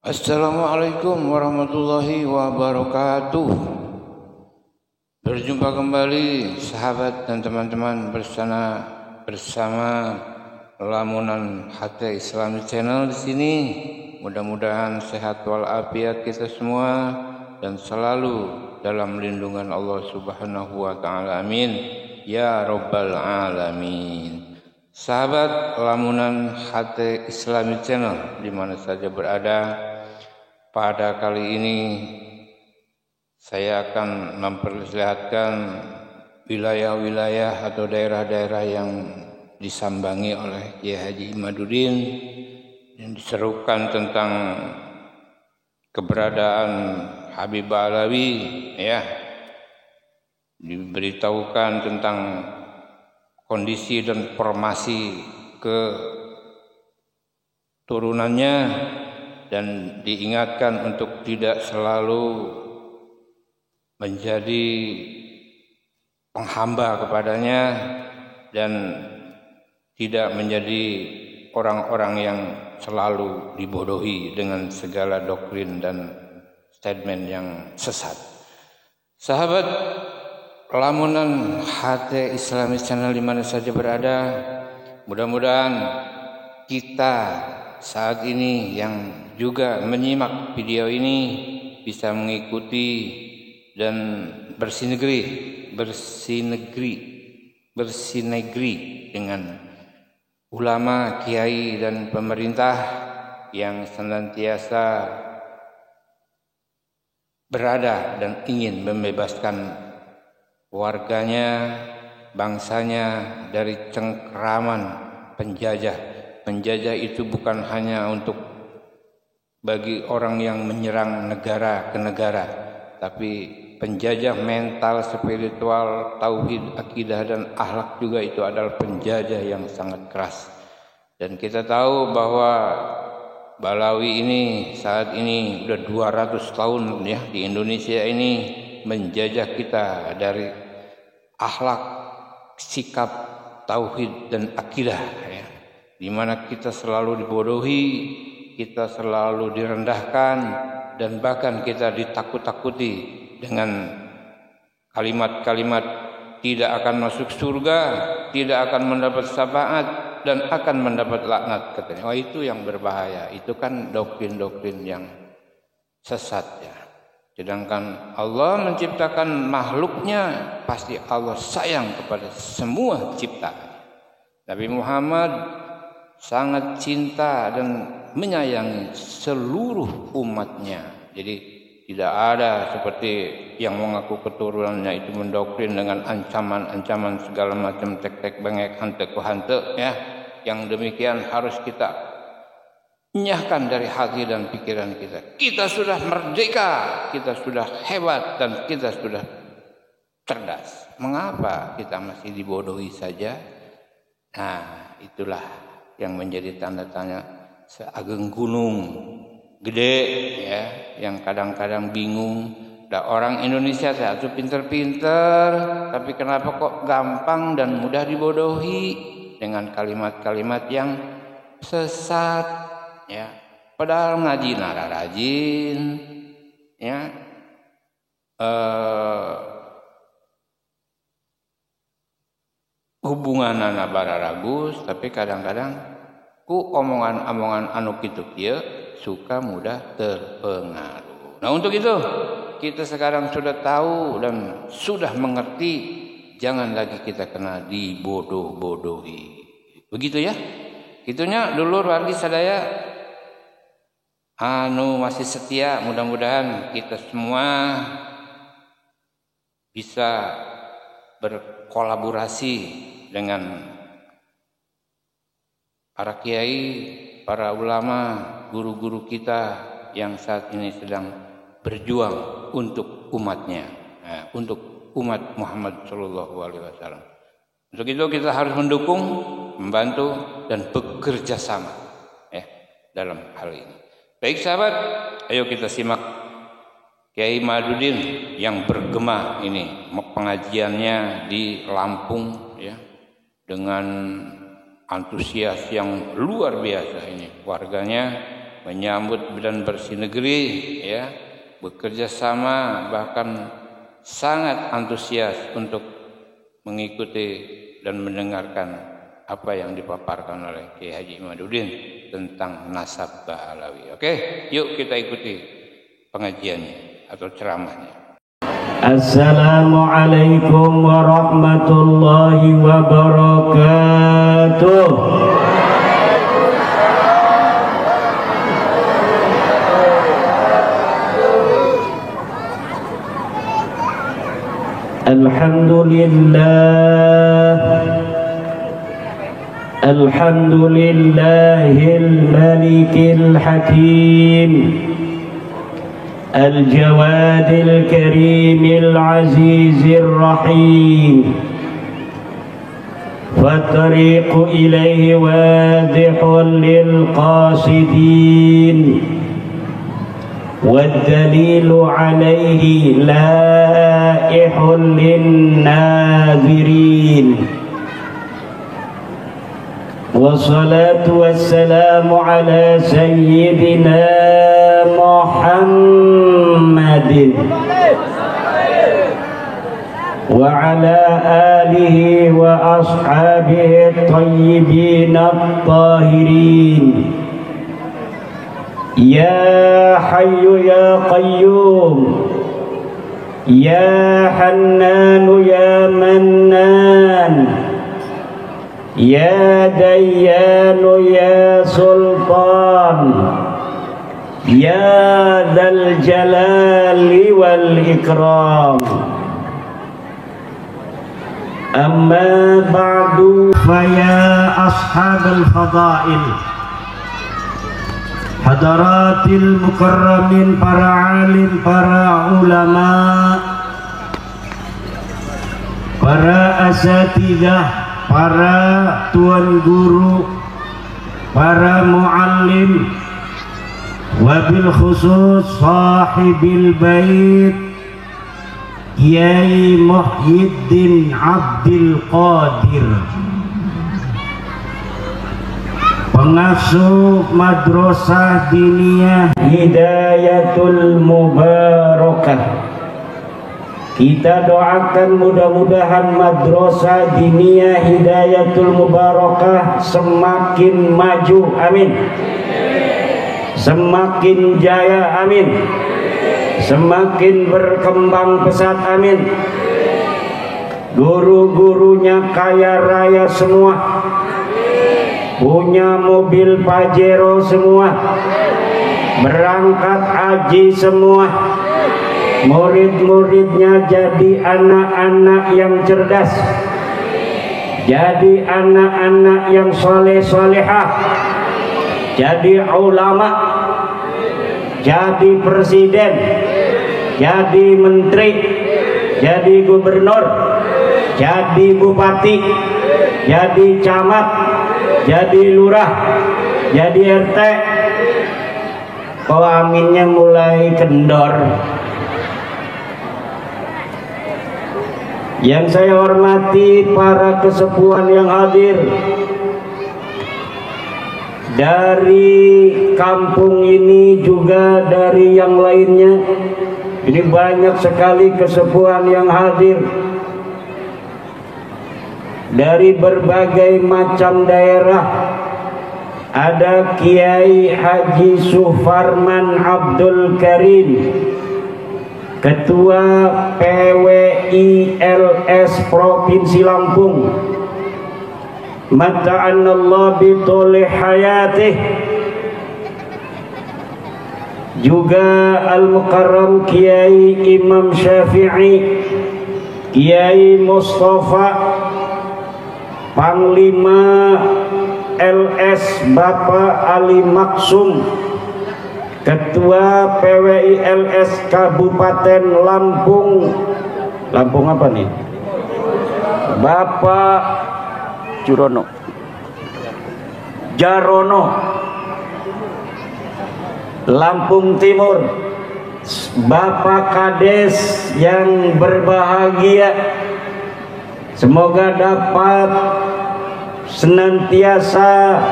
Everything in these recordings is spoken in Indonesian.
Assalamualaikum warahmatullahi wabarakatuh. Berjumpa kembali sahabat dan teman-teman bersama Lamunan Hati Islami Channel di sini. Mudah-mudahan sehat walafiat kita semua dan selalu dalam lindungan Allah Subhanahu wa taala. Amin ya rabbal alamin. Sahabat Lamunan Hati Islami Channel di mana saja berada, pada kali ini saya akan memperlihatkan wilayah-wilayah atau daerah-daerah yang disambangi oleh Kiai Haji Imaduddin dan diserukan tentang keberadaan Habib Alawi, ya, diberitahukan tentang kondisi dan formasi keturunannya dan diingatkan untuk tidak selalu menjadi penghamba kepadanya dan tidak menjadi orang-orang yang selalu dibodohi dengan segala doktrin dan statement yang sesat. Sahabat Lamunan Hati Islami Channel di mana saja berada, mudah-mudahan kita saat ini yang juga menyimak video ini bisa mengikuti dan bersinergi dengan ulama, kiai dan pemerintah yang senantiasa berada dan ingin membebaskan warganya, bangsanya dari cengkeraman penjajah. Penjajah itu bukan hanya untuk bagi orang yang menyerang negara ke negara, tapi penjajah mental, spiritual, tauhid, akidah dan akhlak juga itu adalah penjajah yang sangat keras. Dan kita tahu bahwa Balawi ini saat ini udah 200 tahun ya di Indonesia ini menjajah kita dari akhlak, sikap, tauhid dan akidah, ya, di mana kita selalu dibodohi, kita selalu direndahkan dan bahkan kita ditakut-takuti dengan kalimat-kalimat tidak akan masuk surga, tidak akan mendapat syafaat dan akan mendapat laknat, katanya. Wah, itu yang berbahaya. Itu kan doktrin-doktrin yang sesat, ya. Sedangkan Allah menciptakan makhluknya, pasti Allah sayang kepada semua ciptaan. Nabi Muhammad sangat cinta dan menyayangi seluruh umatnya. Jadi tidak ada seperti yang mengaku keturunannya itu mendoktrin dengan ancaman-ancaman segala macam tek-tek bengek hante-hante, ya. Yang demikian harus kita nyahkan dari hati dan pikiran kita. Kita sudah merdeka, kita sudah hebat dan kita sudah cerdas. Mengapa kita masih dibodohi saja? Nah, itulah yang menjadi tanda tanya seageng gunung gede, ya, yang kadang-kadang bingung. Ada orang Indonesia satu pinter-pinter, tapi kenapa kok gampang dan mudah dibodohi dengan kalimat-kalimat yang sesat, ya. Padahal ngaji nara rajin, ya, hubungan anak bararagus, tapi kadang-kadang ku omongan-omongan anu kitu kieu suka mudah terpengaruh. Nah, untuk itu kita sekarang sudah tahu dan sudah mengerti, jangan lagi kita kena dibodoh-bodohi. Begitu, ya. Itunya dulur wargi sadaya anu masih setia, mudah-mudahan kita semua bisa berkolaborasi dengan para kiai, para ulama, guru-guru kita yang saat ini sedang berjuang untuk umatnya, untuk umat Muhammad Shallallahu Alaihi Wasallam. Untuk itu kita harus mendukung, membantu dan bekerja sama, ya, dalam hal ini. Baik sahabat, ayo kita simak Kiai Imaduddin yang bergema ini pengajiannya di Lampung, ya, dengan antusias yang luar biasa ini warganya menyambut Badan Bersih Negeri, ya, bekerja sama, bahkan sangat antusias untuk mengikuti dan mendengarkan apa yang dipaparkan oleh Kiai Haji Imaduddin tentang nasab Ba'alawi. Oke, yuk kita ikuti pengajiannya atau ceramahnya. Assalamualaikum warahmatullahi wabarakatuh. Alhamdulillahil malikil hakim, al-jawadil karimil azizir rahim, fattariqu ilaihi wadihun lil qasidin, والدليل عليه لائح للناظرين. والصلاة والسلام على سيدنا محمد وعلى آله وأصحابه الطيبين الطاهرين. يا حي يا قيوم، يا حنان يا منان، يا ديان يا سلطان، يا ذا الجلال والإكرام. أما بعد، فيا أصحاب الفضائل، hadaratil mukarramin, para alim, para ulama, para asatidzah, para tuan guru, para muallim, wabil khusus sahibil bait Kiai Muhyiddin Abdul Qadir, pengasuh Madrasah Diniyah Hidayatul Mubarakah. Kita doakan mudah-mudahan Madrasah Diniyah Hidayatul Mubarakah semakin maju, amin. Semakin jaya, amin. Semakin berkembang pesat, amin. Guru-gurunya kaya raya semua, punya mobil Pajero semua, berangkat haji semua, murid-muridnya jadi anak-anak yang cerdas, jadi anak-anak yang soleh-solehah, jadi ulama, jadi presiden, jadi menteri, jadi gubernur, jadi bupati, jadi camat, jadi lurah, jadi RT. Kok aminnya mulai kendor. Yang saya hormati para kesepuhan yang hadir dari kampung ini, juga dari yang lainnya. Ini banyak sekali kesepuhan yang hadir dari berbagai macam daerah. Ada Kiai Haji Sufarman Abdul Karim, Ketua PWILS Provinsi Lampung, mata'anallah bituli hayatih. Juga Al-Mukarram Kiai Imam Syafi'i, Kiai Mustafa, Panglima LS Bapak Ali Maksum, Ketua PWILS Kabupaten Lampung. Lampung apa nih? Bapak Jarono, Lampung Timur. Bapak Kades yang berbahagia, semoga dapat senantiasa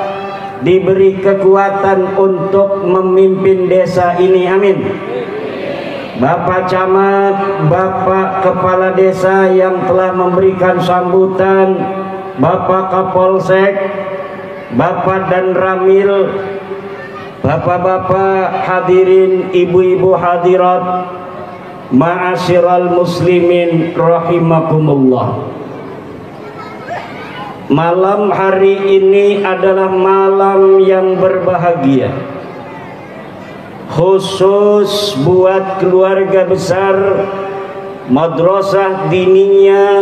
diberi kekuatan untuk memimpin desa ini, amin. Bapak Camat, Bapak Kepala Desa yang telah memberikan sambutan, Bapak Kapolsek, Bapak dan Ramil, Bapak-bapak hadirin, ibu-ibu hadirat, ma'asyiral muslimin rahimakumullah. Malam hari ini adalah malam yang berbahagia, khusus buat keluarga besar Madrasah Diniyah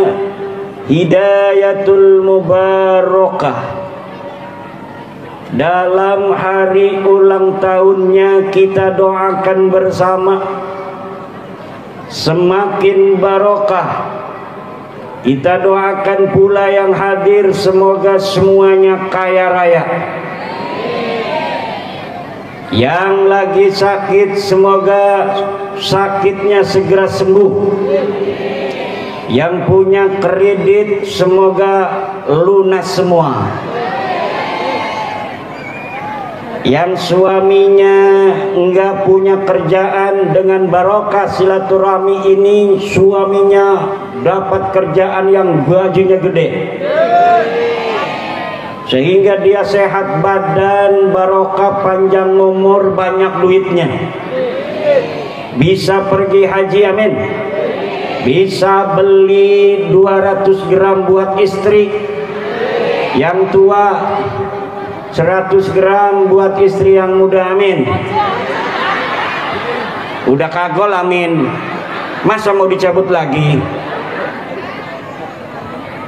Hidayatul Mubarakah. Dalam hari ulang tahunnya kita doakan bersama semakin barokah. Kita doakan pula yang hadir semoga semuanya kaya raya. Yang lagi sakit semoga sakitnya segera sembuh. Yang punya kredit semoga lunas semua. Yang suaminya enggak punya kerjaan, dengan barokah silaturahmi ini suaminya dapat kerjaan yang gajinya gede, sehingga dia sehat badan, barokah, panjang umur, banyak duitnya, bisa pergi haji, amin, bisa beli 200 gram buat istri yang tua, 100 gram buat istri yang muda, amin. Udah kagol, amin. Masa mau dicabut lagi?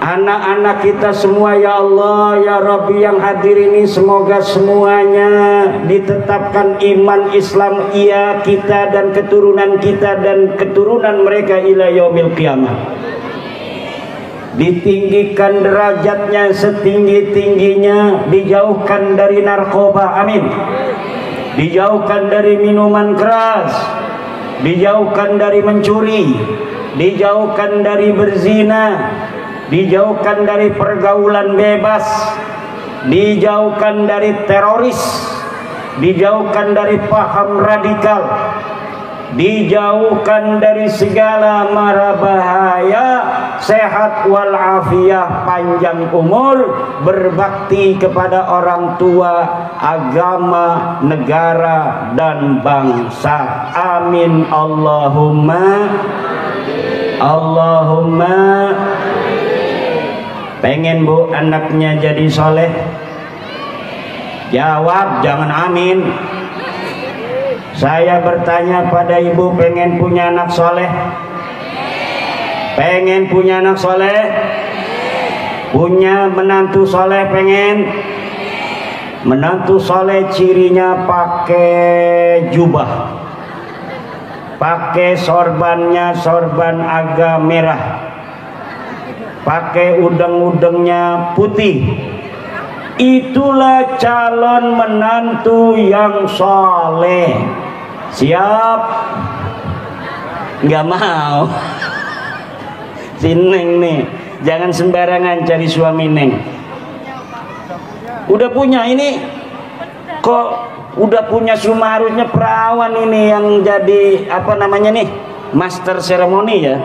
Anak-anak kita semua, ya Allah, ya Rabbi, yang hadir ini semoga semuanya ditetapkan iman Islam iya kita dan keturunan mereka ila yaumil qiyamah. Ditinggikan derajatnya setinggi-tingginya, dijauhkan dari narkoba, amin, dijauhkan dari minuman keras, dijauhkan dari mencuri, dijauhkan dari berzina, dijauhkan dari pergaulan bebas, dijauhkan dari teroris, dijauhkan dari paham radikal, dijauhkan dari segala mara bahaya, sehat walafiat, panjang umur, berbakti kepada orang tua, agama, negara dan bangsa, amin. Allahumma Allahumma. Pengen bu anaknya jadi soleh? Jawab, jangan amin. Saya bertanya pada ibu, pengen punya anak soleh? Pengen punya anak soleh? Punya menantu soleh pengen? Menantu soleh cirinya pakai jubah, pakai sorbannya sorban agak merah, pakai udeng-udengnya putih. Itulah calon menantu yang soleh. Siap? Nggak mau. Si Neng nih, jangan sembarangan cari suami Neng. Udah punya ini, kok udah punya semua, harusnya perawan ini yang jadi apa namanya nih, master seremoni ya.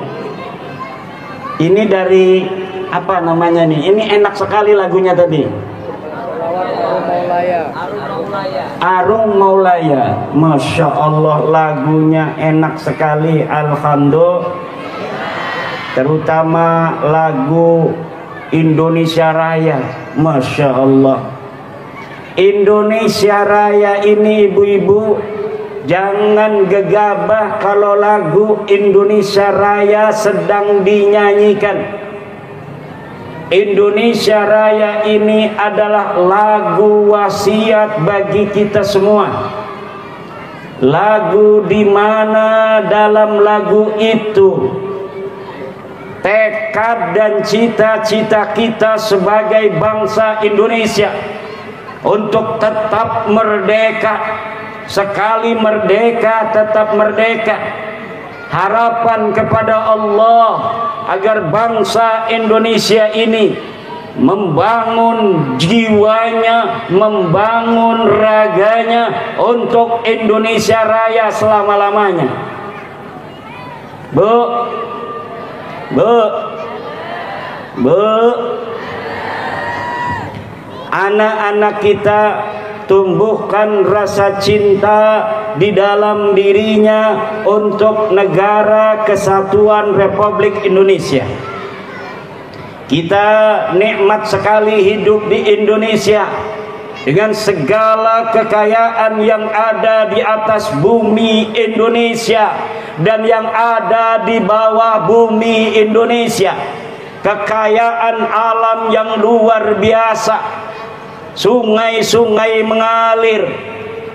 Ini dari apa namanya nih? Ini enak sekali lagunya tadi. Arung Maulaya, Masya Allah, lagunya enak sekali, alhamdulillah. Terutama lagu Indonesia Raya, Masya Allah. Indonesia Raya ini ibu-ibu, jangan gegabah kalau lagu Indonesia Raya sedang dinyanyikan. Indonesia Raya ini adalah lagu wasiat bagi kita semua. Lagu di mana dalam lagu itu tekad dan cita-cita kita sebagai bangsa Indonesia untuk tetap merdeka. Sekali merdeka, tetap merdeka. Harapan kepada Allah agar bangsa Indonesia ini membangun jiwanya, membangun raganya untuk Indonesia Raya selama-lamanya. Bu, anak-anak kita tumbuhkan rasa cinta di dalam dirinya untuk negara kesatuan Republik Indonesia. Kita nikmat sekali hidup di Indonesia dengan segala kekayaan yang ada di atas bumi Indonesia dan yang ada di bawah bumi Indonesia. Kekayaan alam yang luar biasa. Sungai-sungai mengalir.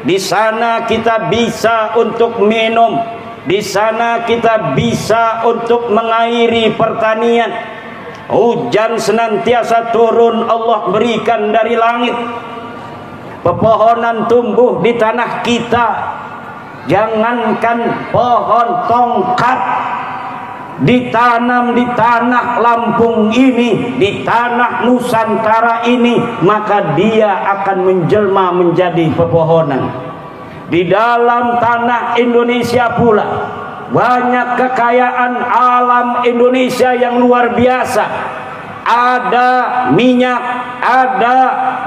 Di sana kita bisa untuk minum. Di sana kita bisa untuk mengairi pertanian. Hujan senantiasa turun, Allah berikan dari langit. Pepohonan tumbuh di tanah kita. Jangankan pohon tongkat ditanam di tanah Lampung ini, di tanah Nusantara ini, maka dia akan menjelma menjadi pepohonan. Di dalam tanah Indonesia pula banyak kekayaan alam Indonesia yang luar biasa. Ada minyak, ada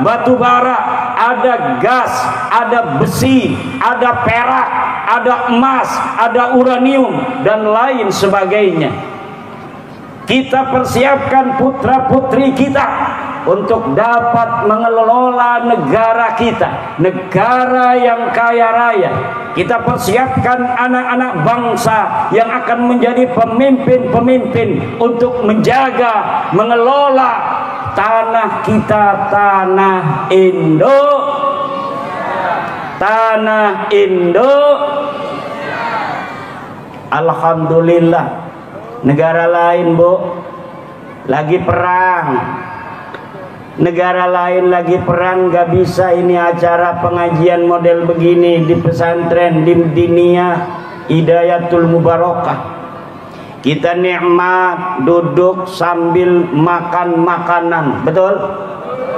batu bara, ada gas, ada besi, ada perak, ada emas, ada uranium, dan lain sebagainya. Kita persiapkan putra-putri kita untuk dapat mengelola negara kita, negara yang kaya raya. Kita persiapkan anak-anak bangsa yang akan menjadi pemimpin-pemimpin untuk menjaga, mengelola tanah kita, tanah Indo. Tanah Indo. Alhamdulillah, negara lain, Bu, lagi perang. Negara lain lagi perang, gak bisa ini acara pengajian model begini di pesantren di Diniyah Hidayatul Mubarakah. Kita nikmat duduk sambil makan makanan, betul?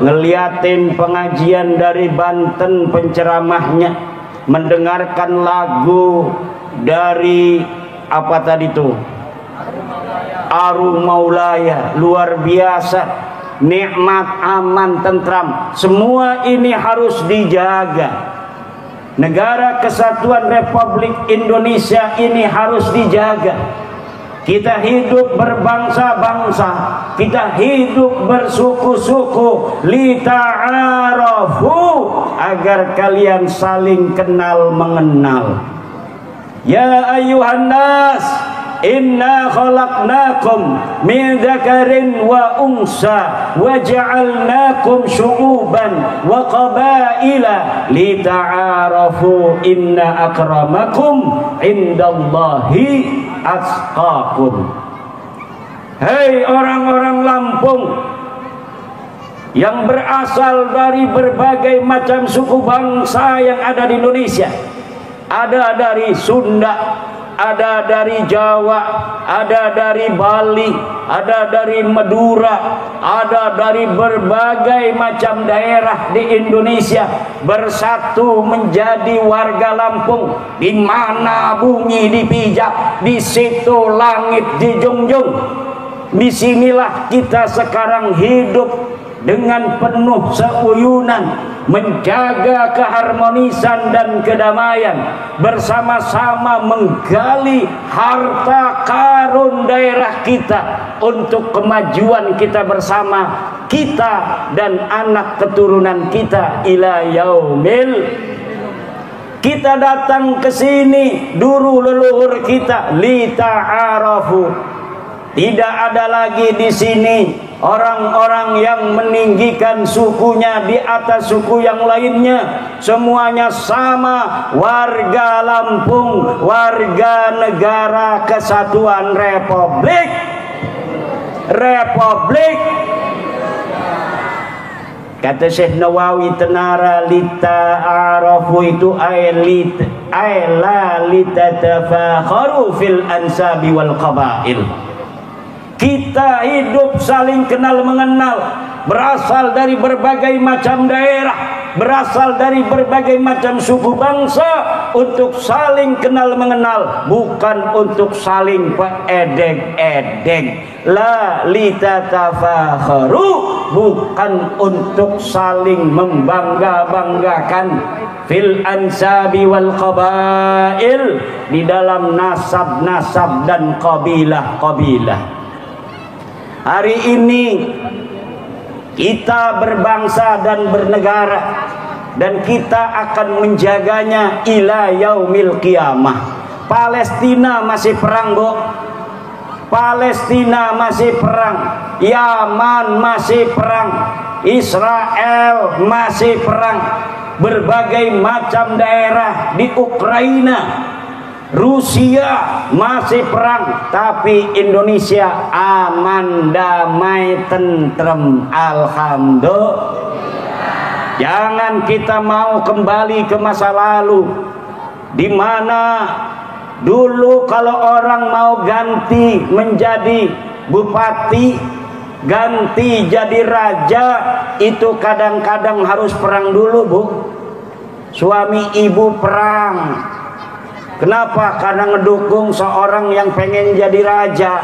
Ngeliatin pengajian dari Banten penceramahnya, mendengarkan lagu dari apa tadi tuh? Arum Maulaya, luar biasa. Nikmat, aman, tentram, semua ini harus dijaga. Negara Kesatuan Republik Indonesia ini harus dijaga. Kita hidup berbangsa-bangsa, kita hidup bersuku-suku, lita'arafu, agar kalian saling kenal mengenal. Ya ayyuhan nas, inna khalaqnakum min dzakarin wa unsa wa ja'alnakum syu'uban wa qabaila lita'arafu inna akramakum indallahi atqakum. Hei orang-orang Lampung yang berasal dari berbagai macam suku bangsa yang ada di Indonesia. Ada dari Sunda, ada dari Jawa, ada dari Bali, ada dari Madura, ada dari berbagai macam daerah di Indonesia, bersatu menjadi warga Lampung. Di mana bumi dipijak, di situ langit dijunjung. Disinilah kita sekarang hidup dengan penuh seuyunan, menjaga keharmonisan dan kedamaian, bersama-sama menggali harta karun daerah kita untuk kemajuan kita bersama, kita dan anak keturunan kita ila yaumil. Kita datang ke sini dulu leluhur kita lita'arafu. Tidak ada lagi di sini orang-orang yang meninggikan sukunya di atas suku yang lainnya. Semuanya sama, warga Lampung, warga negara Kesatuan Republik Kata Syekh Nawawi Tenara, lita'arafu itu la litatafakharu fil ansabi wal qabail. Kita hidup saling kenal mengenal, berasal dari berbagai macam daerah, berasal dari berbagai macam suku bangsa, untuk saling kenal mengenal, bukan untuk saling edeg-edeg. La litatafakharu, bukan untuk saling membangga-banggakan. Fil ansabi wal qabail, di dalam nasab-nasab dan kabilah-kabilah. Hari ini kita berbangsa dan bernegara, dan kita akan menjaganya ila yaumil qiyamah. Palestina masih perang, Bu. Palestina masih perang, Yaman masih perang, Israel masih perang, berbagai macam daerah di Ukraina, Rusia masih perang, tapi Indonesia aman, damai, tentrem, alhamdulillah. Jangan kita mau kembali ke masa lalu, di mana dulu kalau orang mau ganti menjadi bupati, ganti jadi raja, itu kadang-kadang harus perang dulu, Bu. Suami ibu perang. Kenapa? Karena ngedukung seorang yang pengen jadi raja.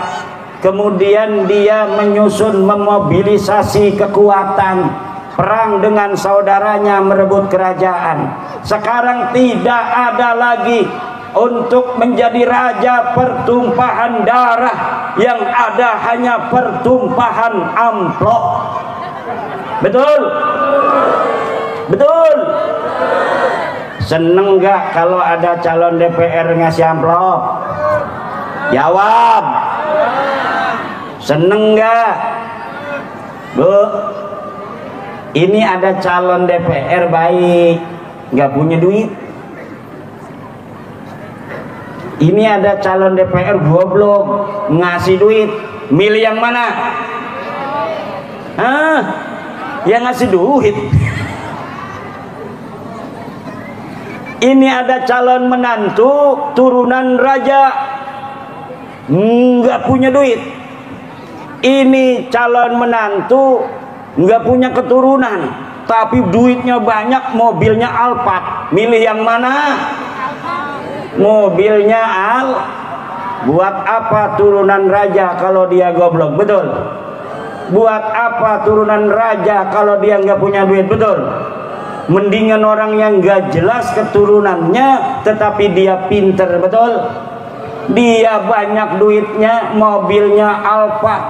Kemudian dia menyusun, memobilisasi kekuatan, perang dengan saudaranya merebut kerajaan. Sekarang tidak ada lagi untuk menjadi raja pertumpahan darah, yang ada hanya pertumpahan amplop. Betul? Betul? Seneng gak kalau ada calon DPR ngasih amplop? Jawab. Seneng gak? Bu, ini ada calon DPR baik, gak punya duit. Ini ada calon DPR goblok, ngasih duit. Milih yang mana? Hah? Yang ngasih duit. Ini ada calon menantu turunan raja, nggak punya duit. Ini calon menantu nggak punya keturunan, tapi duitnya banyak, mobilnya Alphard. Milih yang mana? Mobilnya Buat apa turunan raja kalau dia goblok? Betul. Buat apa turunan raja kalau dia nggak punya duit? Betul. Mendingan orang yang nggak jelas keturunannya tetapi dia pinter. Betul. Dia banyak duitnya, mobilnya Alphard,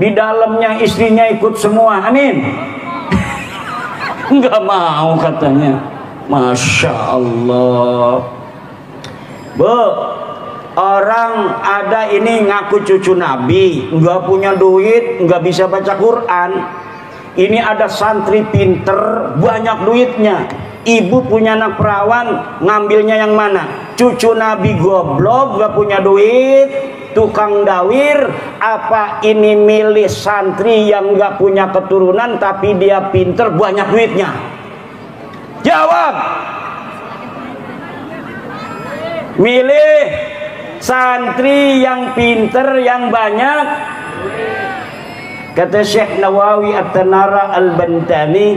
di dalamnya istrinya ikut semua. Amin. Nggak mau katanya. Masya Allah. Bu, orang ada ini ngaku cucu Nabi, nggak punya duit, nggak bisa baca Quran. Ini ada santri pinter, banyak duitnya. Ibu punya anak perawan, ngambilnya yang mana? Cucu Nabi goblok, nggak punya duit, tukang dawir. Apa ini milih santri yang nggak punya keturunan tapi dia pinter, banyak duitnya? Jawab. Milih santri yang pinter, yang banyak. Kata Syekh Nawawi At-Tanara Al-Bantani,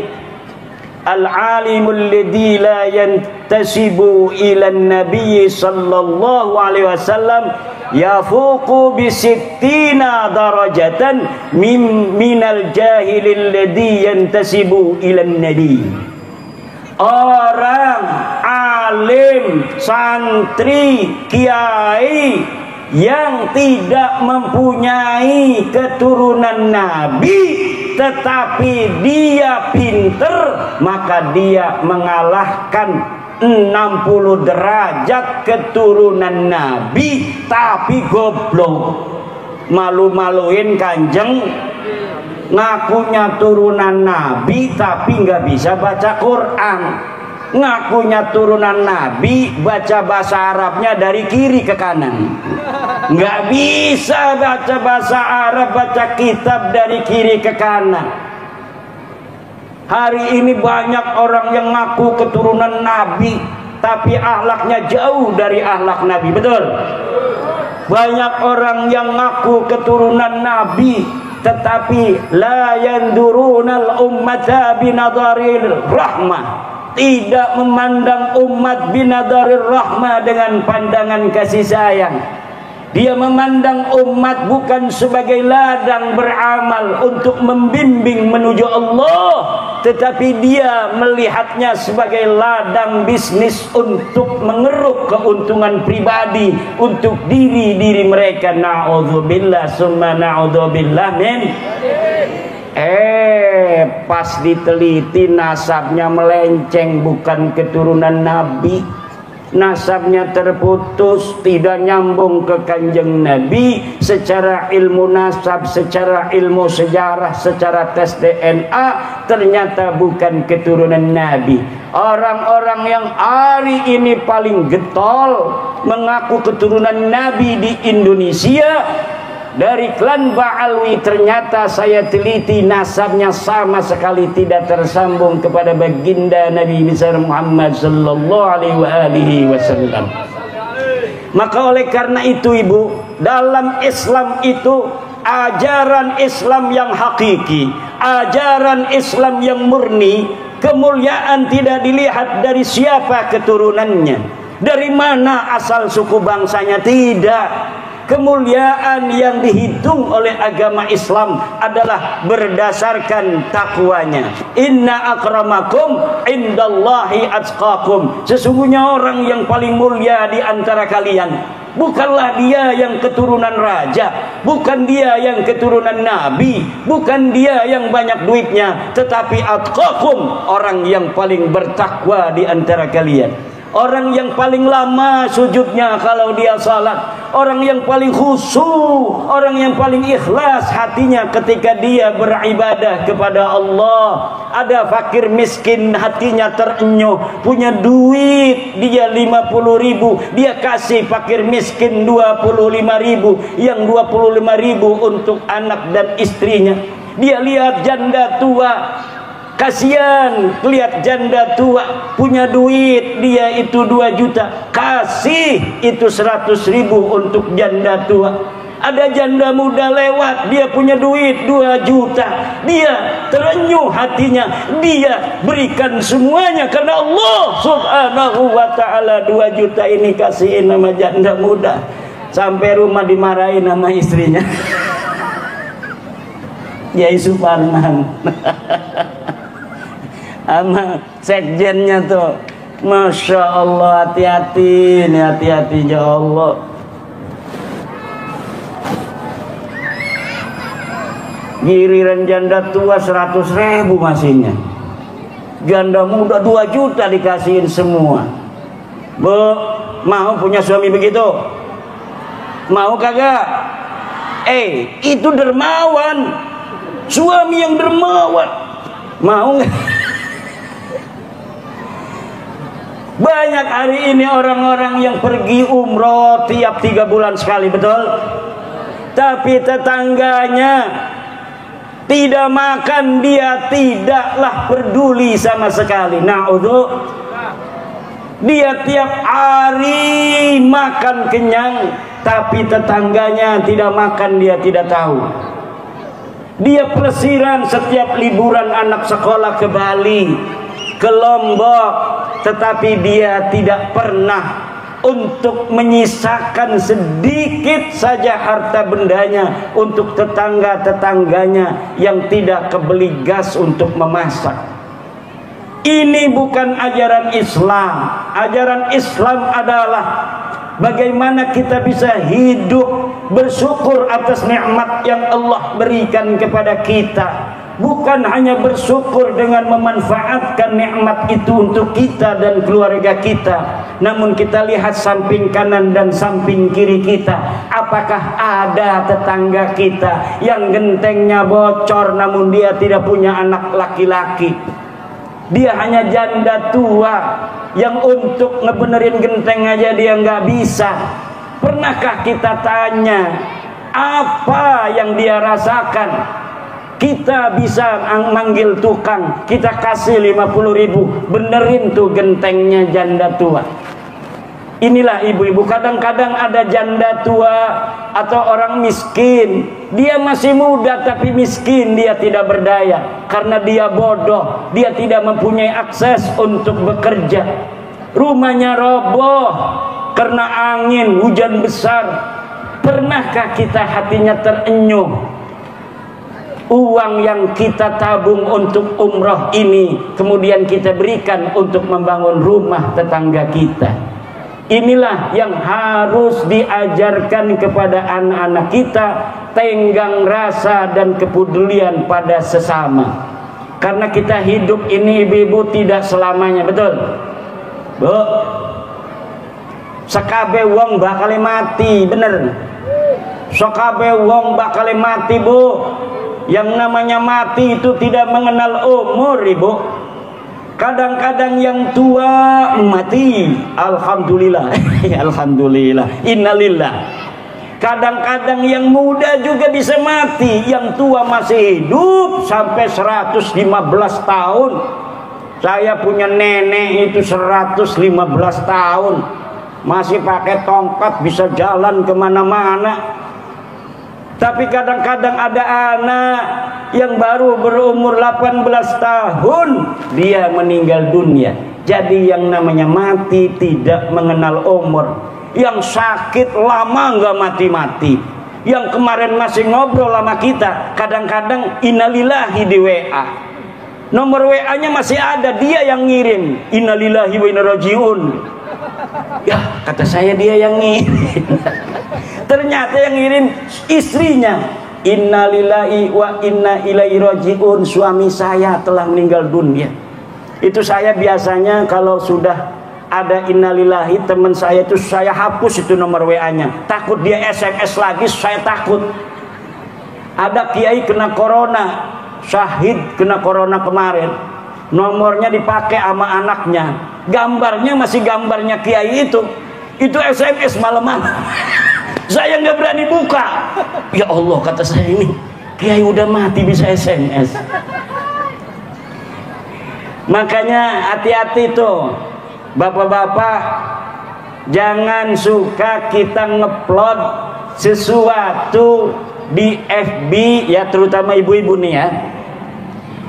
al-alimul ladzi la yantasibu ila an-nabiy sallallahu alaihi wasallam yafuqu bi sittina darajatan minal jahilil ladzi yantasibu ila an-nabi. Orang alim, santri, kiai yang tidak mempunyai keturunan Nabi tetapi dia pinter, maka dia mengalahkan 60 derajat keturunan Nabi tapi goblok. Malu-maluin Kanjeng, ngakunya turunan Nabi tapi nggak bisa baca Quran. Ngakunya turunan Nabi, baca bahasa Arabnya dari kiri ke kanan. Nggak bisa baca bahasa Arab, baca kitab dari kiri ke kanan. Hari ini banyak orang yang ngaku keturunan Nabi tapi akhlaknya jauh dari akhlak Nabi. Betul? Banyak orang yang ngaku keturunan Nabi tetapi la yandurunal ummata binadaril rahmah, tidak memandang umat binadarir rahmah dengan pandangan kasih sayang. Dia memandang umat bukan sebagai ladang beramal untuk membimbing menuju Allah, tetapi dia melihatnya sebagai ladang bisnis untuk mengeruk keuntungan pribadi untuk diri mereka. Na'udzubillah summa na'udzubillah min. Pas diteliti nasabnya melenceng, bukan keturunan Nabi. Nasabnya terputus, tidak nyambung ke kanjeng Nabi secara ilmu nasab, secara ilmu sejarah, secara tes DNA, ternyata bukan keturunan Nabi. Orang-orang yang hari ini paling getol mengaku keturunan Nabi di Indonesia dari klan Ba'alwi, ternyata saya teliti nasabnya sama sekali tidak tersambung kepada baginda Nabi besar Muhammad sallallahu alaihi wasallam. Maka oleh karena itu ibu, dalam Islam itu ajaran Islam yang hakiki, ajaran Islam yang murni, kemuliaan tidak dilihat dari siapa keturunannya, dari mana asal suku bangsanya, tidak. Kemuliaan yang dihitung oleh agama Islam adalah berdasarkan takwanya. Inna akramakum indallahi atqakum. Sesungguhnya orang yang paling mulia di antara kalian bukanlah dia yang keturunan raja, bukan dia yang keturunan nabi, bukan dia yang banyak duitnya, tetapi atqakum, orang yang paling bertakwa di antara kalian. Orang yang paling lama sujudnya kalau dia salat, orang yang paling khusyuk, orang yang paling ikhlas hatinya ketika dia beribadah kepada Allah. Ada fakir miskin hatinya terenyuh, punya duit dia 50.000, dia kasih fakir miskin 25.000, yang 25.000 untuk anak dan istrinya. Dia lihat janda tua, kasihan lihat janda tua punya duit, dia itu 2 juta, kasih itu 100.000 untuk janda tua. Ada janda muda lewat, dia punya duit 2 juta, dia terenyuh hatinya, dia berikan semuanya karena Allah subhanahu wa ta'ala. 2 juta ini kasihin nama janda muda, sampai rumah dimarahin sama istrinya. Yai Suparman sama sekjennya tuh, Masya Allah, hati-hati nih, hati-hati ya Allah. Giliran janda tua 100.000 masihnya, janda muda 2 juta dikasihin semua. Bu, mau punya suami begitu? Mau kagak? Itu dermawan, suami yang dermawan. Mau nggak? Banyak hari ini orang-orang yang pergi umroh tiap 3 bulan sekali, betul? Tapi tetangganya tidak makan, dia tidaklah peduli sama sekali. Dia tiap hari makan kenyang, tapi tetangganya tidak makan, dia tidak tahu. Dia pelesiran setiap liburan anak sekolah ke Bali, ke Lombok, tetapi dia tidak pernah untuk menyisakan sedikit saja harta bendanya untuk tetangga-tetangganya yang tidak kebeli gas untuk memasak. Ini bukan ajaran Islam. Ajaran Islam adalah bagaimana kita bisa hidup bersyukur atas nikmat yang Allah berikan kepada kita. Bukan hanya bersyukur dengan memanfaatkan nikmat itu untuk kita dan keluarga kita, namun kita lihat samping kanan dan samping kiri kita. Apakah ada tetangga kita yang gentengnya bocor namun dia tidak punya anak laki-laki? Dia hanya janda tua yang untuk ngebenerin genteng aja dia nggak bisa. Pernahkah kita tanya apa yang dia rasakan? Kita bisa manggil tukang, kita kasih 50.000, benerin tuh gentengnya janda tua. Inilah ibu-ibu, kadang-kadang ada janda tua atau orang miskin, dia masih muda tapi miskin, dia tidak berdaya karena dia bodoh, dia tidak mempunyai akses untuk bekerja. Rumahnya roboh karena angin, hujan besar. Pernahkah kita hatinya terenyuh? Uang yang kita tabung untuk umroh ini kemudian kita berikan untuk membangun rumah tetangga kita. Inilah yang harus diajarkan kepada anak-anak kita, tenggang rasa dan kepedulian pada sesama. Karena kita hidup ini ibu-ibu tidak selamanya, betul? Bu, sakabe wong bakal mati, bener? Sakabe wong bakal mati, bu. Yang namanya mati itu tidak mengenal umur, ibu. Kadang-kadang yang tua mati, alhamdulillah. Alhamdulillah, innalillah. Kadang-kadang yang muda juga bisa mati, yang tua masih hidup sampai 115 tahun. Saya punya nenek itu 115 tahun, masih pakai tongkat, bisa jalan kemana-mana. Tapi kadang-kadang ada anak yang baru berumur 18 tahun, dia meninggal dunia. Jadi yang namanya mati tidak mengenal umur. Yang sakit lama nggak mati-mati. Yang kemarin masih ngobrol sama kita, kadang-kadang innalillahi di WA. Nomor WA-nya masih ada, dia yang ngirim. Innalillahi wa inna rajiun. Ya, kata saya dia yang ngirim. Ternyata yang ngirim istrinya. Innalillahi wa inna ilaihi rajiun, suami saya telah meninggal dunia. Itu saya biasanya kalau sudah ada innalillahi, teman saya itu saya hapus itu nomor WA-nya. Takut dia SMS lagi, saya takut. Ada kiai kena corona, syahid kena corona kemarin. Nomornya dipakai sama anaknya. Gambarnya masih gambarnya kiai itu. Itu SMS malam-malam. Saya nggak berani buka. Ya Allah, kata saya, ini kiai udah mati bisa SMS. Makanya hati-hati tuh bapak-bapak, jangan suka kita ngeplot sesuatu di FB ya, terutama ibu-ibu nih ya.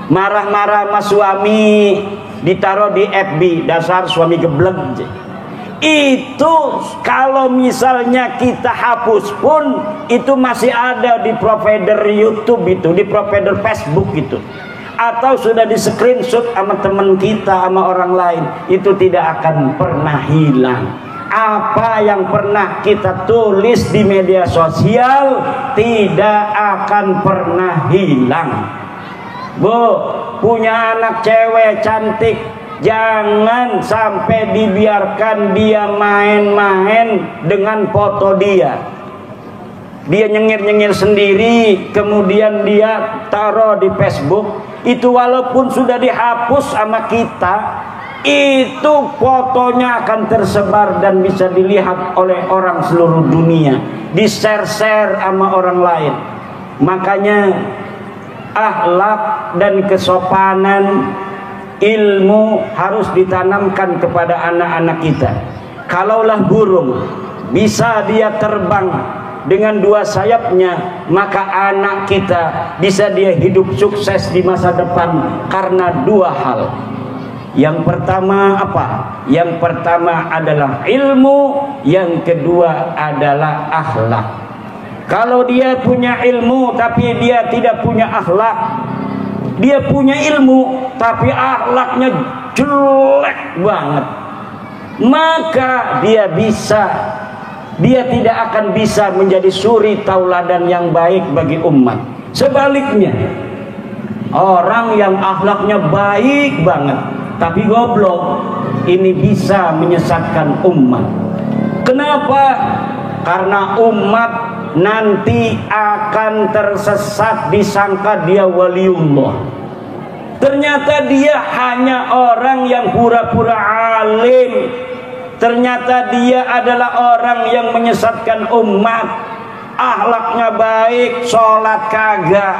Marah-marah sama suami ditaruh di FB, dasar suami geblek. Itu kalau misalnya kita hapus pun itu masih ada di provider YouTube itu, di provider Facebook itu, atau sudah di screenshot sama teman kita, sama orang lain, itu tidak akan pernah hilang. Apa yang pernah kita tulis di media sosial tidak akan pernah hilang. Bu, punya anak cewek cantik, jangan sampai dibiarkan dia main-main dengan foto dia. Dia nyengir-nyengir sendiri, kemudian dia taruh di Facebook. Itu walaupun sudah dihapus sama kita, itu fotonya akan tersebar dan bisa dilihat oleh orang seluruh dunia, di-share-share sama orang lain. Makanya akhlak dan kesopanan, ilmu harus ditanamkan kepada anak-anak kita. Kalaulah burung bisa dia terbang dengan dua sayapnya, maka anak kita bisa dia hidup sukses di masa depan karena dua hal. Yang pertama apa? Yang pertama adalah ilmu, yang kedua adalah akhlak. Kalau dia punya ilmu tapi dia tidak punya akhlak, dia punya ilmu tapi akhlaknya jelek banget, maka dia tidak akan bisa menjadi suri tauladan yang baik bagi umat. Sebaliknya, orang yang akhlaknya baik banget tapi goblok, ini bisa menyesatkan umat. Kenapa? Karena umat nanti akan tersesat, disangka dia waliullah. Ternyata dia hanya orang yang pura-pura alim. Ternyata dia adalah orang yang menyesatkan umat. Akhlaknya baik, sholat kagak.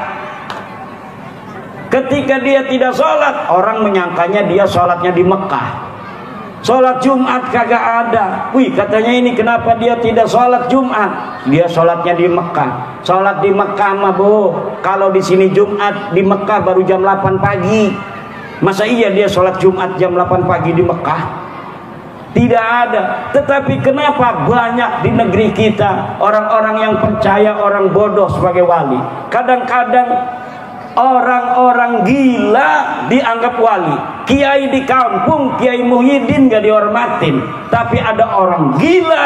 Ketika dia tidak sholat, orang menyangkanya dia sholatnya di Mekah. Sholat Jumat kagak ada. Wih, katanya ini kenapa dia tidak sholat Jumat? Dia sholatnya di Mekah. Sholat di Mekah mah bu, kalau di sini Jumat, di Mekah baru jam 8 pagi. Masa iya dia sholat Jumat jam 8 pagi di Mekah? Tidak ada. Tetapi kenapa banyak di negeri kita orang-orang yang percaya orang bodoh sebagai wali? Kadang-kadang orang-orang gila dianggap wali. Kiai di kampung, Kiai Muhyiddin gak dihormatin, tapi ada orang gila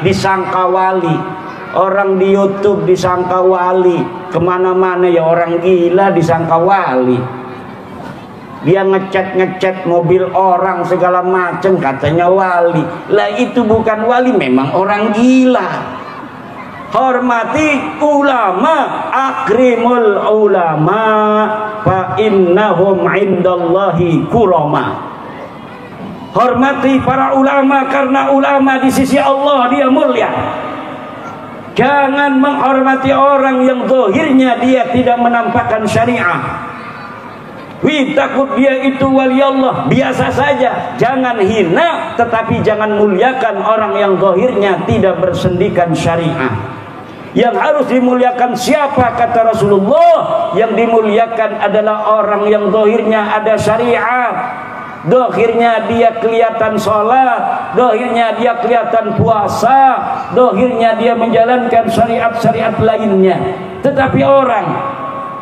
disangka wali. Orang di YouTube disangka wali, kemana-mana ya orang gila disangka wali. Dia ngecat mobil orang segala macem, katanya wali. Lah itu bukan wali, memang orang gila. Hormati ulama, akrimul ulama fa innahum indallahi kurama. Hormati para ulama karena ulama di sisi Allah dia mulia. Jangan menghormati orang yang zahirnya dia tidak menampakkan syariah. Wih, takut dia itu wali Allah, biasa saja. Jangan hina, tetapi jangan muliakan orang yang zahirnya tidak bersendikan syariah. Yang harus dimuliakan siapa kata Rasulullah? Yang dimuliakan adalah orang yang zahirnya ada syariat. Zahirnya dia kelihatan sholat, zahirnya dia kelihatan puasa, zahirnya dia menjalankan syariat-syariat lainnya. Tetapi orang